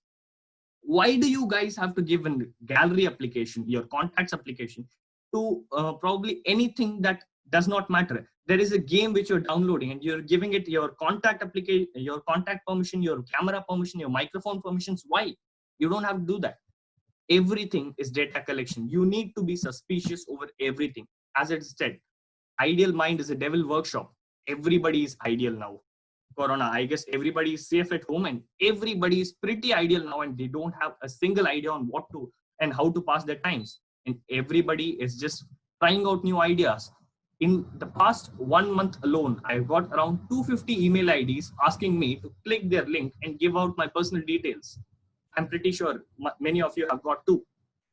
Why do you guys have to give a gallery application, your contacts application, to probably anything that does not matter? There is a game which you're downloading, and you're giving it your contact application, your contact permission, your camera permission, your microphone permissions. Why? You don't have to do that. Everything is data collection. You need to be suspicious over everything. As it said, ideal mind is a devil workshop. Everybody is ideal now. Corona, I guess everybody is safe at home, and everybody is pretty ideal now, and they don't have a single idea on what to and how to pass their times. And everybody is just trying out new ideas. In the past 1 month alone, I got around 250 email IDs asking me to click their link and give out my personal details. I'm pretty sure many of you have got too.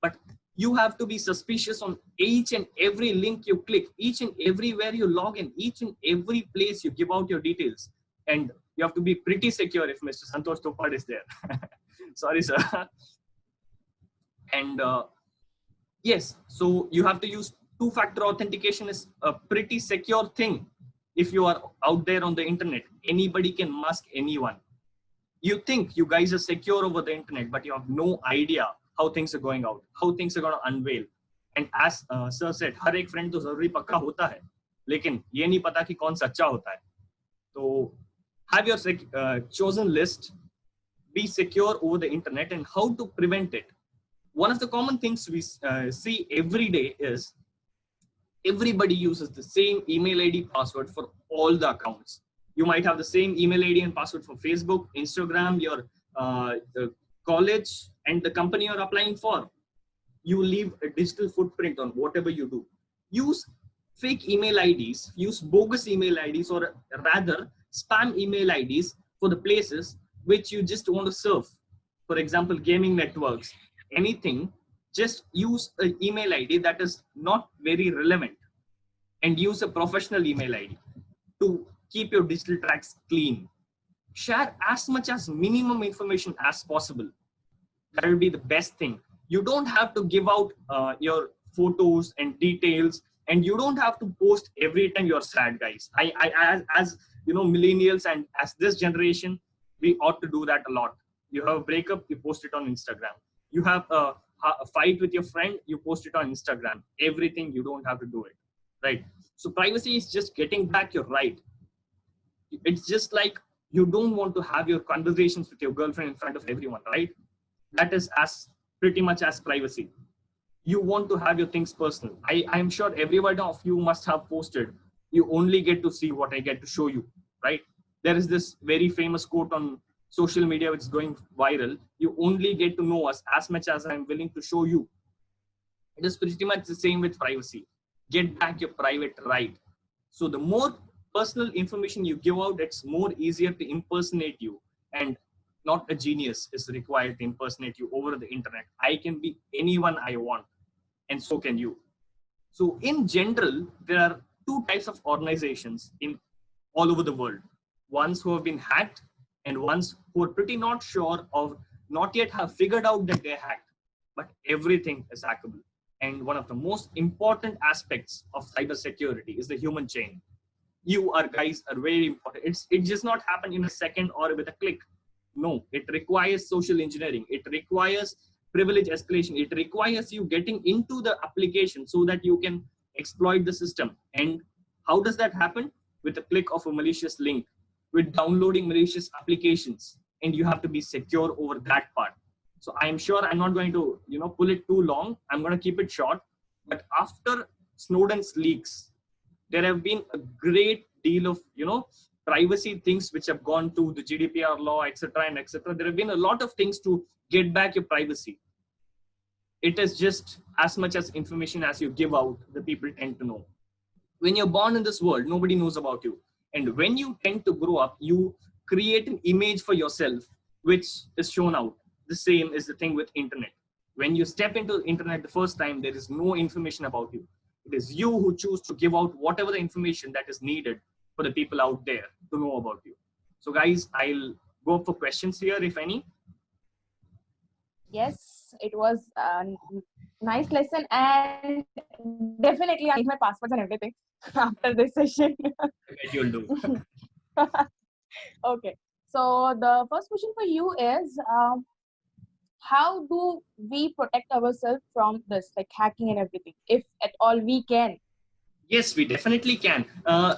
But you have to be suspicious on each and every link you click, each and everywhere you log in, each and every place you give out your details. And you have to be pretty secure if Mr. Santhosh Tuppad is there. Sorry, sir. And yes, so you have to use two-factor authentication. Is a pretty secure thing. If you are out there on the internet, anybody can mask anyone. You think you guys are secure over the internet, but you have no idea how things are going out, how things are going to unveil. And as sir said, हर एक friend तो जरूरी पक्का होता है, लेकिन ये नहीं पता कि कौन सच्चा होता है. So have your chosen list, be secure over the internet, and how to prevent it. One of the common things we see every day is everybody uses the same email ID password for all the accounts. You might have the same email ID and password for Facebook, Instagram, your college, and the company you're applying for. You leave a digital footprint on whatever you do. Use fake email IDs, use bogus email IDs, or rather spam email IDs for the places which you just want to serve. For example, gaming networks, anything, just use an email ID that is not very relevant, and use a professional email ID to keep your digital tracks clean. Share as much as minimum information as possible. That will be the best thing. You don't have to give out your photos and details, and you don't have to post every time you're sad, guys. As you know, millennials and as this generation, we ought to do that a lot. You have a breakup, you post it on Instagram. You have a fight with your friend, you post it on Instagram. Everything, you don't have to do it, right? So privacy is just getting back your right. It's just like You don't want to have your conversations with your girlfriend in front of everyone, right? That is as pretty much as privacy. You want to have your things personal. I'm sure every one of you must have posted, you only get to see what I get to show you, right? There is this very famous quote on social media which is going viral. You only get to know us as much as I'm willing to show you. It is pretty much the same with privacy. Get back your private right. So the more personal information you give out, it's more easier to impersonate you. And not a genius is required to impersonate you over the internet. I can be anyone I want, and so can you. So in general, there are two types of organizations in all over the world. Ones who have been hacked and ones who are pretty not sure of, not yet have figured out that they're hacked, but everything is hackable. And one of the most important aspects of cybersecurity is the human chain. You are guys are very important. It does not happen in a second or with a click. No, it requires social engineering. It requires privilege escalation. It requires you getting into the application so that you can exploit the system. And how does that happen? With a click of a malicious link, with downloading malicious applications, and you have to be secure over that part. So I'm sure I'm not going to pull it too long. I'm going to keep it short. But after Snowden's leaks, there have been a great deal of privacy things which have gone to the GDPR law, etc. and etc. There have been a lot of things to get back your privacy. It is just as much as information as you give out, the people tend to know. When you're born in this world, nobody knows about you. And when you tend to grow up, you create an image for yourself, which is shown out. The same is the thing with internet. When you step into the internet the first time, there is no information about you. It is you who choose to give out whatever the information that is needed for the people out there to know about you. So guys, I'll go for questions here, if any. Yes, it was a nice lesson, and definitely I change my passwords and everything after this session. I bet you'll do. Okay, so the first question for you is, how do we protect ourselves from this, like hacking and everything, if at all we can? Yes, we definitely can.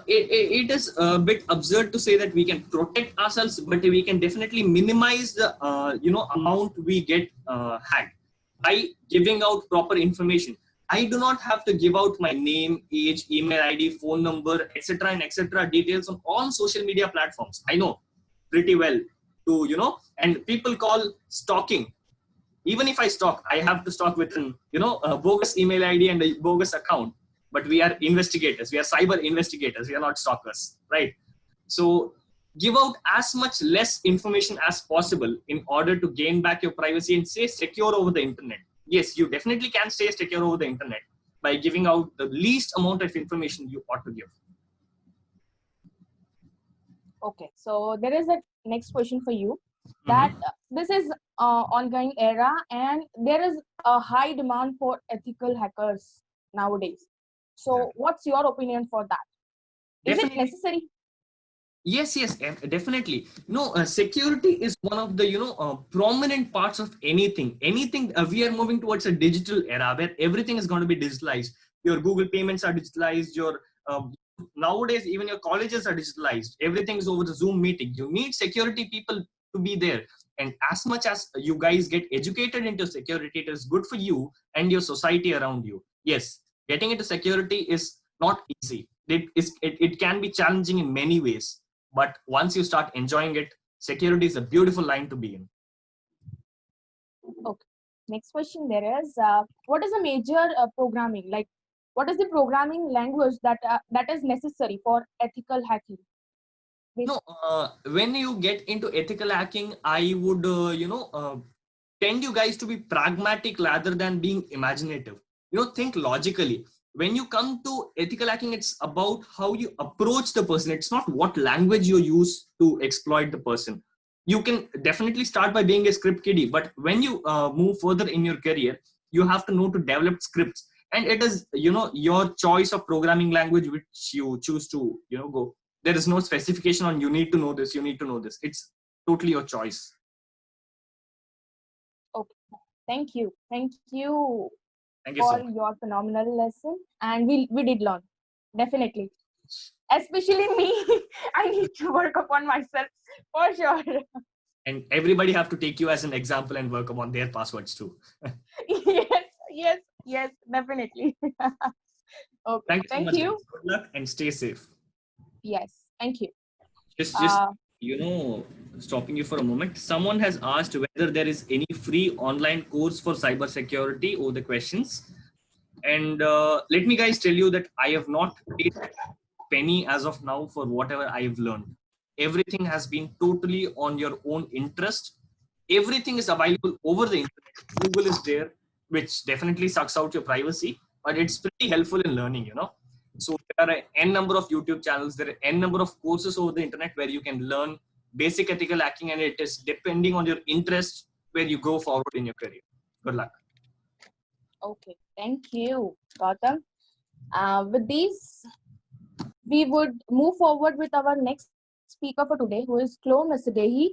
It is a bit absurd to say that we can protect ourselves, but we can definitely minimize the amount we get hacked by giving out proper information. I do not have to give out my name, age, email ID, phone number, etc. and etc. details on all social media platforms. I know pretty well to and people call stalking. Even if I stalk, I have to stalk with a bogus email ID and a bogus account. But we are investigators. We are cyber investigators. We are not stalkers, right? So give out as much less information as possible in order to gain back your privacy and stay secure over the internet. Yes, you definitely can stay secure over the internet by giving out the least amount of information you ought to give. Okay, so there is a next question for you. That this is ongoing era, and there is a high demand for ethical hackers nowadays. So what's your opinion for that? Is it necessary? Yes, definitely. No, security is one of the prominent parts of anything. We are moving towards a digital era where everything is going to be digitalized. Your Google payments are digitalized. Your nowadays even your colleges are digitalized. Everything is over the Zoom meeting. You need security people to be there. And as much as you guys get educated into security, it is good for you and your society around you. Yes, getting into security is not easy. It can be challenging in many ways. But once you start enjoying it, security is a beautiful line to be in. Okay. Next question there is, what is a major programming? Like, what is the programming language that is necessary for ethical hacking? No, when you get into ethical hacking, I would, tend you guys to be pragmatic rather than being imaginative. Think logically. When you come to ethical hacking, it's about how you approach the person. It's not what language you use to exploit the person. You can definitely start by being a script kiddie, but when you move further in your career, you have to know to develop scripts. And it is, your choice of programming language which you choose to, go. There is no specification on you need to know this, you need to know this. It's totally your choice. Okay. Thank you. Thank you Thank you for so much. your phenomenal lesson. And we did learn. Definitely. Especially me, I need to work upon myself for sure. And everybody have to take you as an example and work upon their passwords too. Yes, definitely. Okay, Thank you so thank much, you. guys. Good luck and stay safe. Yes, thank you. Just stopping you for a moment. Someone has asked whether there is any free online course for cybersecurity over the questions. And let me guys tell you that I have not paid a penny as of now for whatever I've learned. Everything has been totally on your own interest. Everything is available over the internet. Google is there, which definitely sucks out your privacy, but it's pretty helpful in learning, you know. So there are n number of YouTube channels, there are n number of courses over the internet where you can learn basic ethical hacking, and it is depending on your interest where you go forward in your career. Good luck. Okay, thank you, Gautam. With these, we would move forward with our next speaker for today, who is Chloé Messdaghi.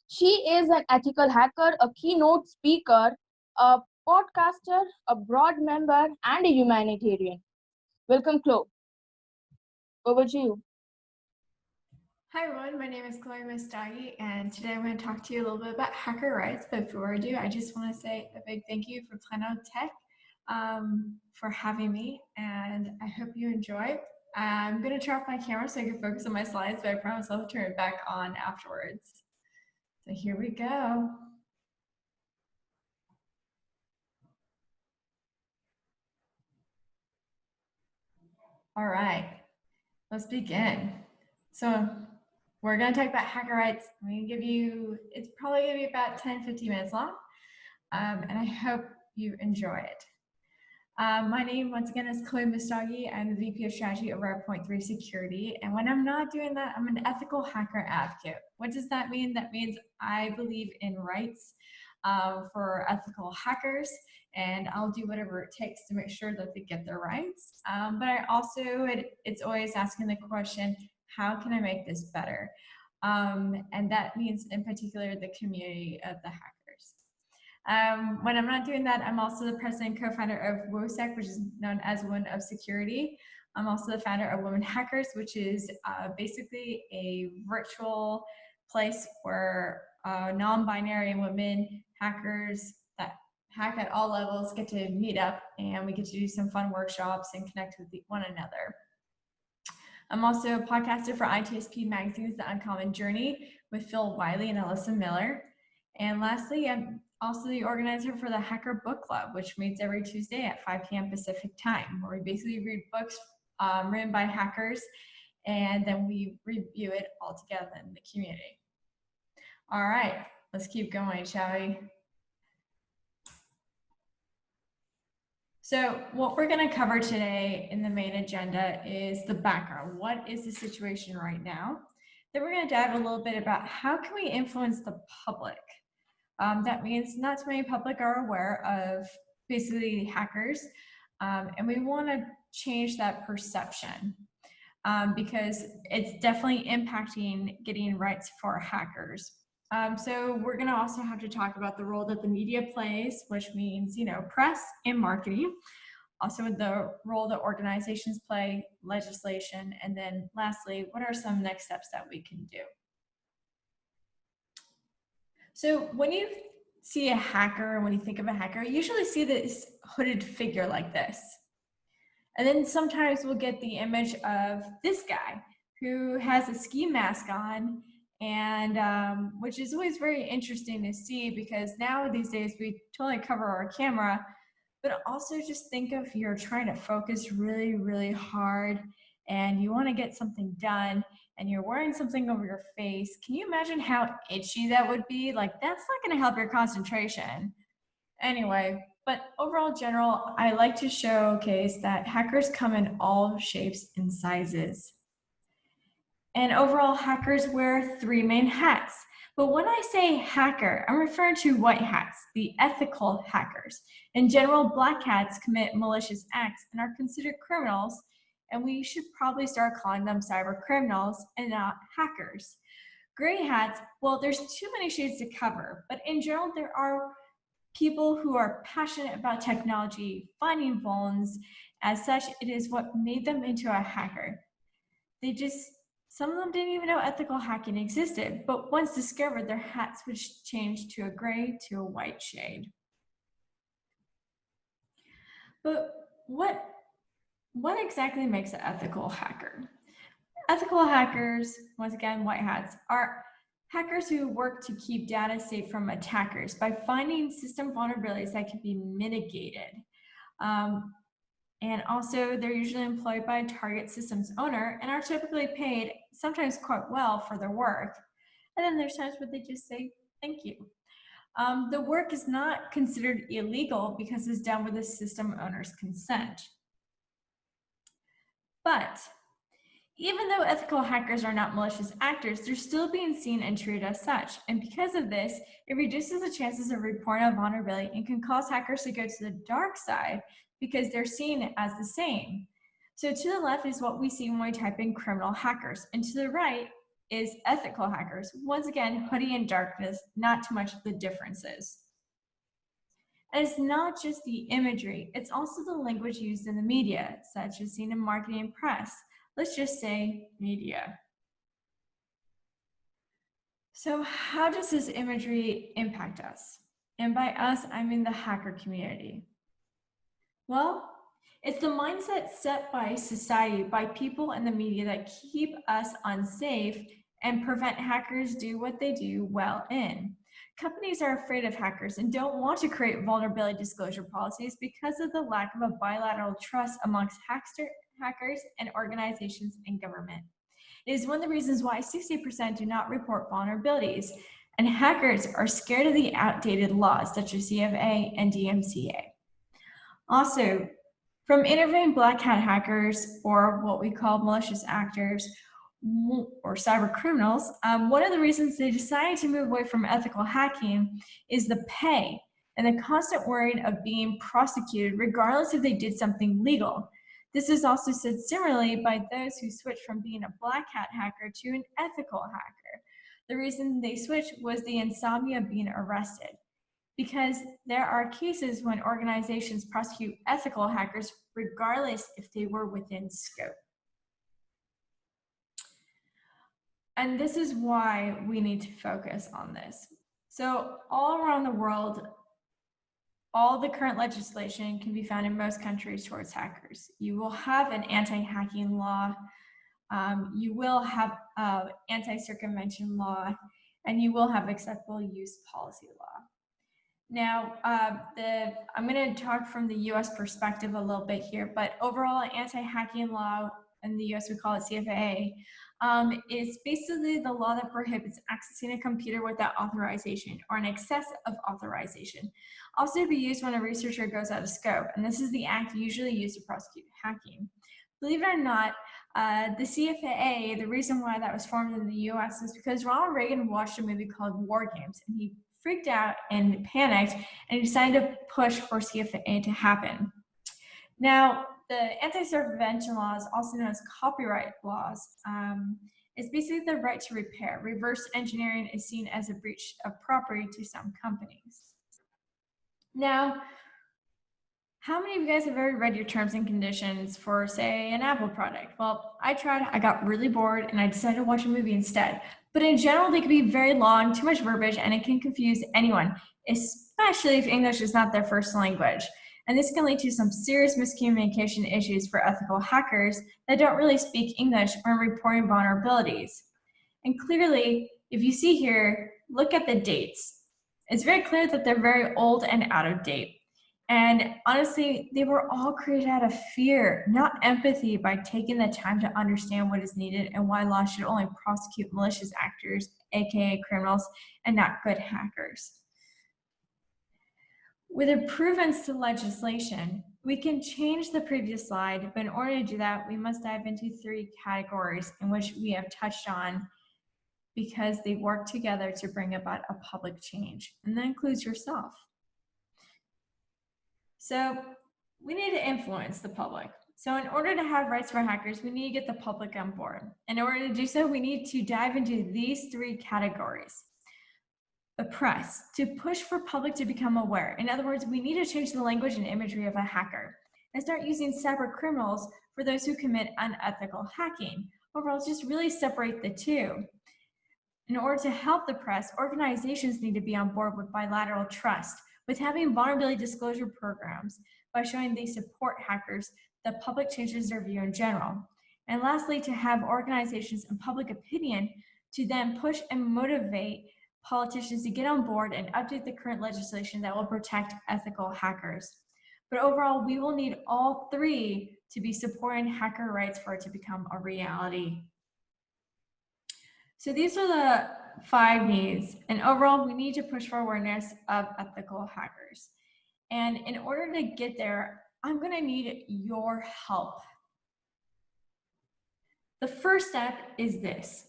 She is an ethical hacker, a keynote speaker, a podcaster, a board member, and a humanitarian. Welcome, Chloé. Over to you. Hi everyone, my name is Chloé Messdaghi, and today I'm going to talk to you a little bit about hacker rights. But before I do, I just want to say a big thank you for Plano Tech for having me, and I hope you enjoy. I'm going to turn off my camera so I can focus on my slides, but I promise I'll turn it back on afterwards. So here we go. All right, let's begin. So we're going to talk about hacker rights. I'm going to give you, it's probably going to be about 10-15 minutes long, and I hope you enjoy it. My name, once again, is Chloé Messdaghi. I'm the VP of Strategy over at Point3 Security. And when I'm not doing that, I'm an ethical hacker advocate. What does that mean? That means I believe in rights for ethical hackers, and I'll do whatever it takes to make sure that they get their rights. But I also, it's always asking the question, how can I make this better? And that means in particular the community of the hackers. When I'm not doing that, I'm also the president and co-founder of WOSEC, which is known as Women of Security. I'm also the founder of Women Hackers, which is basically a virtual place where non-binary women hackers that hack at all levels get to meet up, and we get to do some fun workshops and connect with one another. I'm also a podcaster for ITSP Magazine's The Uncommon Journey with Phil Wiley and Alyssa Miller. And lastly, I'm also the organizer for the Hacker Book Club, which meets every Tuesday at 5 p.m. Pacific time, where we basically read books written by hackers, and then we review it all together in the community. All right, let's keep going, shall we? So what we're going to cover today in the main agenda is the background. What is the situation right now? Then we're going to dive a little bit about how can we influence the public. That means not too many public are aware of basically hackers, and we want to change that perception because it's definitely impacting getting rights for hackers. So we're going to also have to talk about the role that the media plays, which means, you know, press and marketing. Also the role that organizations play, legislation, and then lastly, what are some next steps that we can do? So when you see a hacker, when you think of a hacker, you usually see this hooded figure like this. And then sometimes we'll get the image of this guy who has a ski mask on, and which is always very interesting to see, because now these days we totally cover our camera, but also just think of you're trying to focus really, really hard and you want to get something done and you're wearing something over your face. Can you imagine how itchy that would be? Like, that's not going to help your concentration. Anyway, but overall general, I like to showcase that hackers come in all shapes and sizes. And overall, hackers wear 3 main hats. But when I say hacker, I'm referring to white hats, the ethical hackers. In general, black hats commit malicious acts and are considered criminals, and we should probably start calling them cyber criminals and not hackers. Gray hats, well, there's too many shades to cover, but in general, there are people who are passionate about technology, finding vulns. As such, it is what made them into a hacker. some of them didn't even know ethical hacking existed, but once discovered, their hat switched changed to a gray to a white shade. But what exactly makes an ethical hacker? Ethical hackers, once again, white hats, are hackers who work to keep data safe from attackers by finding system vulnerabilities that can be mitigated. And also, they're usually employed by a target system's owner and are typically paid, sometimes quite well, for their work. And then there's times where they just say, thank you. The work is not considered illegal because it's done with the system owner's consent. But even though ethical hackers are not malicious actors, they're still being seen and treated as such. And because of this, it reduces the chances of reporting a vulnerability and can cause hackers to go to the dark side because they're seen as the same. So to the left is what we see when we type in criminal hackers, and to the right is ethical hackers. Once again, hoodie and darkness, not too much of the differences. And it's not just the imagery, it's also the language used in the media, such as seen in marketing and press. Let's just say media. So how does this imagery impact us? And by us, I mean the hacker community. Well, it's the mindset set by society, by people in the media that keep us unsafe and prevent hackers do what they do well in. Companies are afraid of hackers and don't want to create vulnerability disclosure policies because of the lack of a bilateral trust amongst hackers and organizations and government. It is one of the reasons why 60% do not report vulnerabilities, and hackers are scared of the outdated laws such as CFA and DMCA. Also, from interviewing black hat hackers, or what we call malicious actors, or cyber criminals, one of the reasons they decided to move away from ethical hacking is the pay and the constant worry of being prosecuted regardless if they did something legal. This is also said similarly by those who switched from being a black hat hacker to an ethical hacker. The reason they switched was the insomnia of being arrested, because there are cases when organizations prosecute ethical hackers regardless if they were within scope. And this is why we need to focus on this. So all around the world, all the current legislation can be found in most countries towards hackers. You will have an anti-hacking law, you will have anti-circumvention law, and you will have acceptable use policy law. Now, I'm going to talk from the US perspective a little bit here, but overall anti-hacking law in the US, we call it CFA, is basically the law that prohibits accessing a computer without authorization or in excess of authorization. Also be used when a researcher goes out of scope, and this is the act usually used to prosecute hacking. Believe it or not, the CFA, the reason why that was formed in the US is because Ronald Reagan watched a movie called War Games, and he freaked out and panicked, and he decided to push for CFA to happen. Now, the anti-circumvention laws, also known as copyright laws, is basically the right to repair. Reverse engineering is seen as a breach of property to some companies. Now, how many of you guys have ever read your terms and conditions for, say, an Apple product? Well, I tried, I got really bored, and I decided to watch a movie instead. But in general, they can be very long, too much verbiage, and it can confuse anyone, especially if English is not their first language. And this can lead to some serious miscommunication issues for ethical hackers that don't really speak English when reporting vulnerabilities. And clearly, if you see here, look at the dates. It's very clear that they're very old and out of date. And honestly, they were all created out of fear, not empathy, by taking the time to understand what is needed and why law should only prosecute malicious actors, aka criminals, and not good hackers. With improvements to legislation, we can change the previous slide, but in order to do that, we must dive into 3 categories in which we have touched on because they work together to bring about a public change, and that includes yourself. So we need to influence the public. So in order to have rights for hackers, we need to get the public on board. In order to do so, we need to dive into these 3 categories. The press, to push for public to become aware. In other words, we need to change the language and imagery of a hacker and start using cyber criminals for those who commit unethical hacking. overall, just really separate the two. In order to help the press, organizations need to be on board with bilateral trust, with having vulnerability disclosure programs by showing they support hackers, the public changes their view in general. And lastly, to have organizations and public opinion to then push and motivate politicians to get on board and update the current legislation that will protect ethical hackers. But overall, we will need all three to be supporting hacker rights for it to become a reality. So these are the 5 needs, and overall, we need to push for awareness of ethical hackers. And in order to get there, I'm gonna need your help. The first step is this.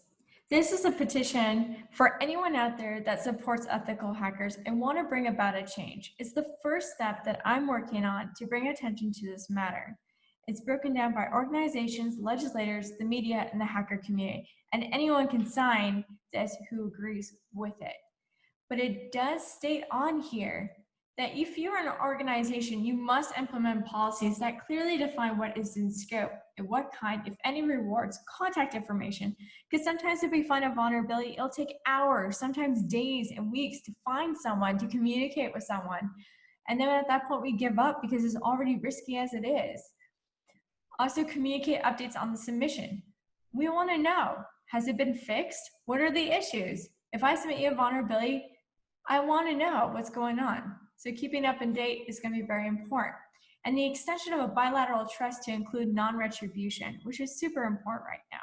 This is a petition for anyone out there that supports ethical hackers and want to bring about a change. It's the first step that I'm working on to bring attention to this matter. It's broken down by organizations, legislators, the media, and the hacker community. And anyone can sign this who agrees with it. But it does state on here that if you're an organization, you must implement policies that clearly define what is in scope and what kind, if any, rewards, contact information. Because sometimes if we find a vulnerability, it'll take hours, sometimes days and weeks to find someone, to communicate with someone. And then at that point, we give up because it's already risky as it is. Also, communicate updates on the submission. We want to know, has it been fixed? What are the issues? If I submit you a vulnerability, I want to know what's going on. So keeping up to date is going to be very important. And the extension of a bilateral trust to include non-retribution, which is super important right now.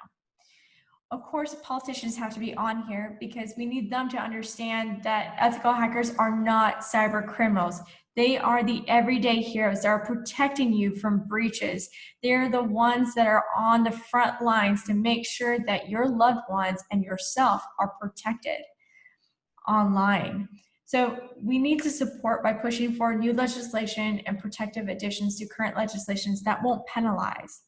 Of course, politicians have to be on here because we need them to understand that ethical hackers are not cyber criminals. They are the everyday heroes that are protecting you from breaches. They're the ones that are on the front lines to make sure that your loved ones and yourself are protected online. So we need to support by pushing for new legislation and protective additions to current legislations that won't penalize.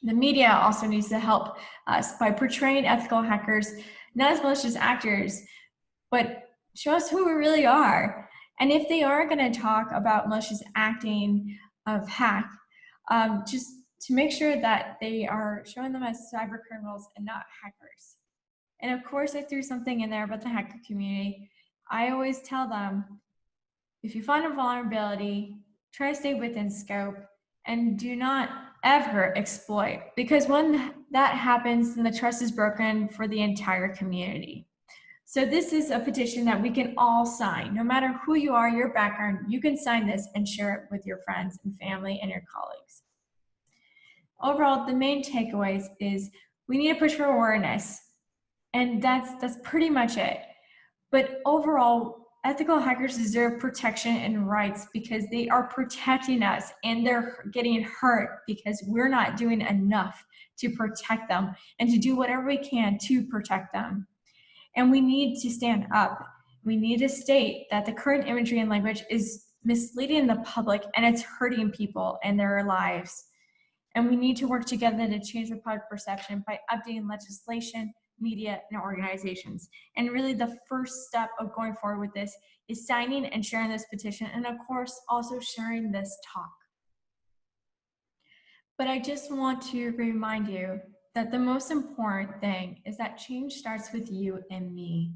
The media also needs to help us by portraying ethical hackers, not as malicious actors, but show us who we really are. And if they are going to talk about malicious acting of hack, just to make sure that they are showing them as cyber criminals and not hackers. And of course, I threw something in there about the hacker community. I always tell them, if you find a vulnerability, try to stay within scope and do not ever exploit, because when that happens, then the trust is broken for the entire community. So this is a petition that we can all sign. No matter who you are, your background, you can sign this and share it with your friends and family and your colleagues. Overall, the main takeaways is we need to push for awareness, and that's pretty much it. But overall, ethical hackers deserve protection and rights because they are protecting us, and they're getting hurt because we're not doing enough to protect them and to do whatever we can to protect them. And we need to stand up. We need to state that the current imagery and language is misleading the public and it's hurting people and their lives. And we need to work together to change the public perception by updating legislation, media, and organizations. And really the first step of going forward with this is signing and sharing this petition, and of course also sharing this talk. But I just want to remind you that the most important thing is that change starts with you and me.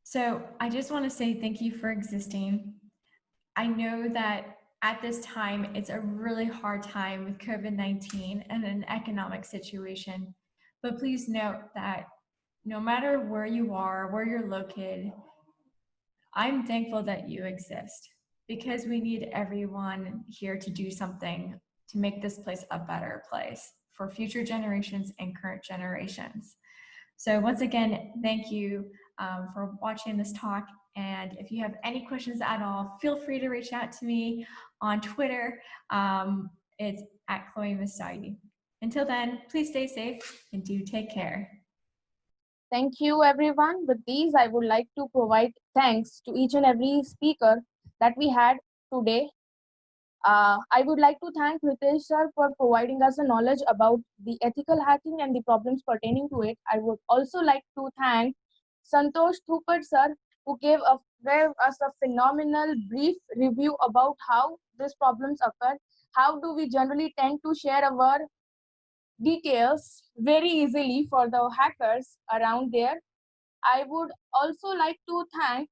So I just want to say thank you for existing. I know that at this time, it's a really hard time with COVID-19 and an economic situation. But please note that no matter where you are, where you're located, I'm thankful that you exist because we need everyone here to do something to make this place a better place for future generations and current generations. So once again, thank you for watching this talk. And if you have any questions at all, feel free to reach out to me on Twitter. It's at Chloé Messdaghi. Until then, please stay safe and do take care. Thank you, everyone. With these, I would like to provide thanks to each and every speaker that we had today. I would like to thank Ritesh sir for providing us a knowledge about the ethical hacking and the problems pertaining to it. I would also like to thank Santhosh Tuppad sir gave us a phenomenal brief review about how these problems occur. How do we generally tend to share our details very easily for the hackers around there. I would also like to thank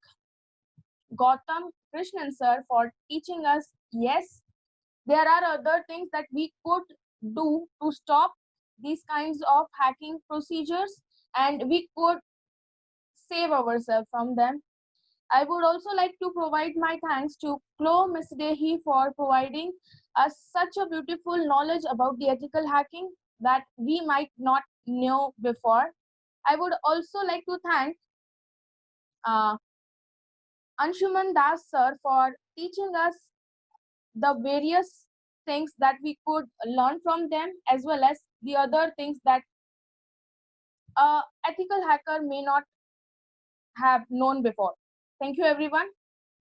Gautam Krishnan sir for teaching us, yes, there are other things that we could do to stop these kinds of hacking procedures, and we could save ourselves from them. I would also like to provide my thanks to Chloé Messdaghi for providing us such a beautiful knowledge about the ethical hacking that we might not know before. I would also like to thank uh, Anshuman Das sir for teaching us the various things that we could learn from them, as well as the other things that a ethical hacker may not have known before. Thank you, everyone.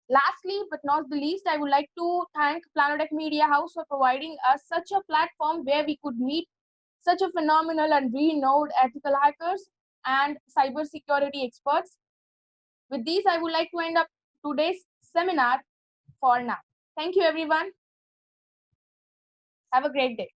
Lastly, but not the least, I would like to thank Planetech Media House for providing us such a platform where we could meet such a phenomenal and renowned ethical hackers and cybersecurity experts. With these, I would like to end up today's seminar for now. Thank you, everyone. Have a great day.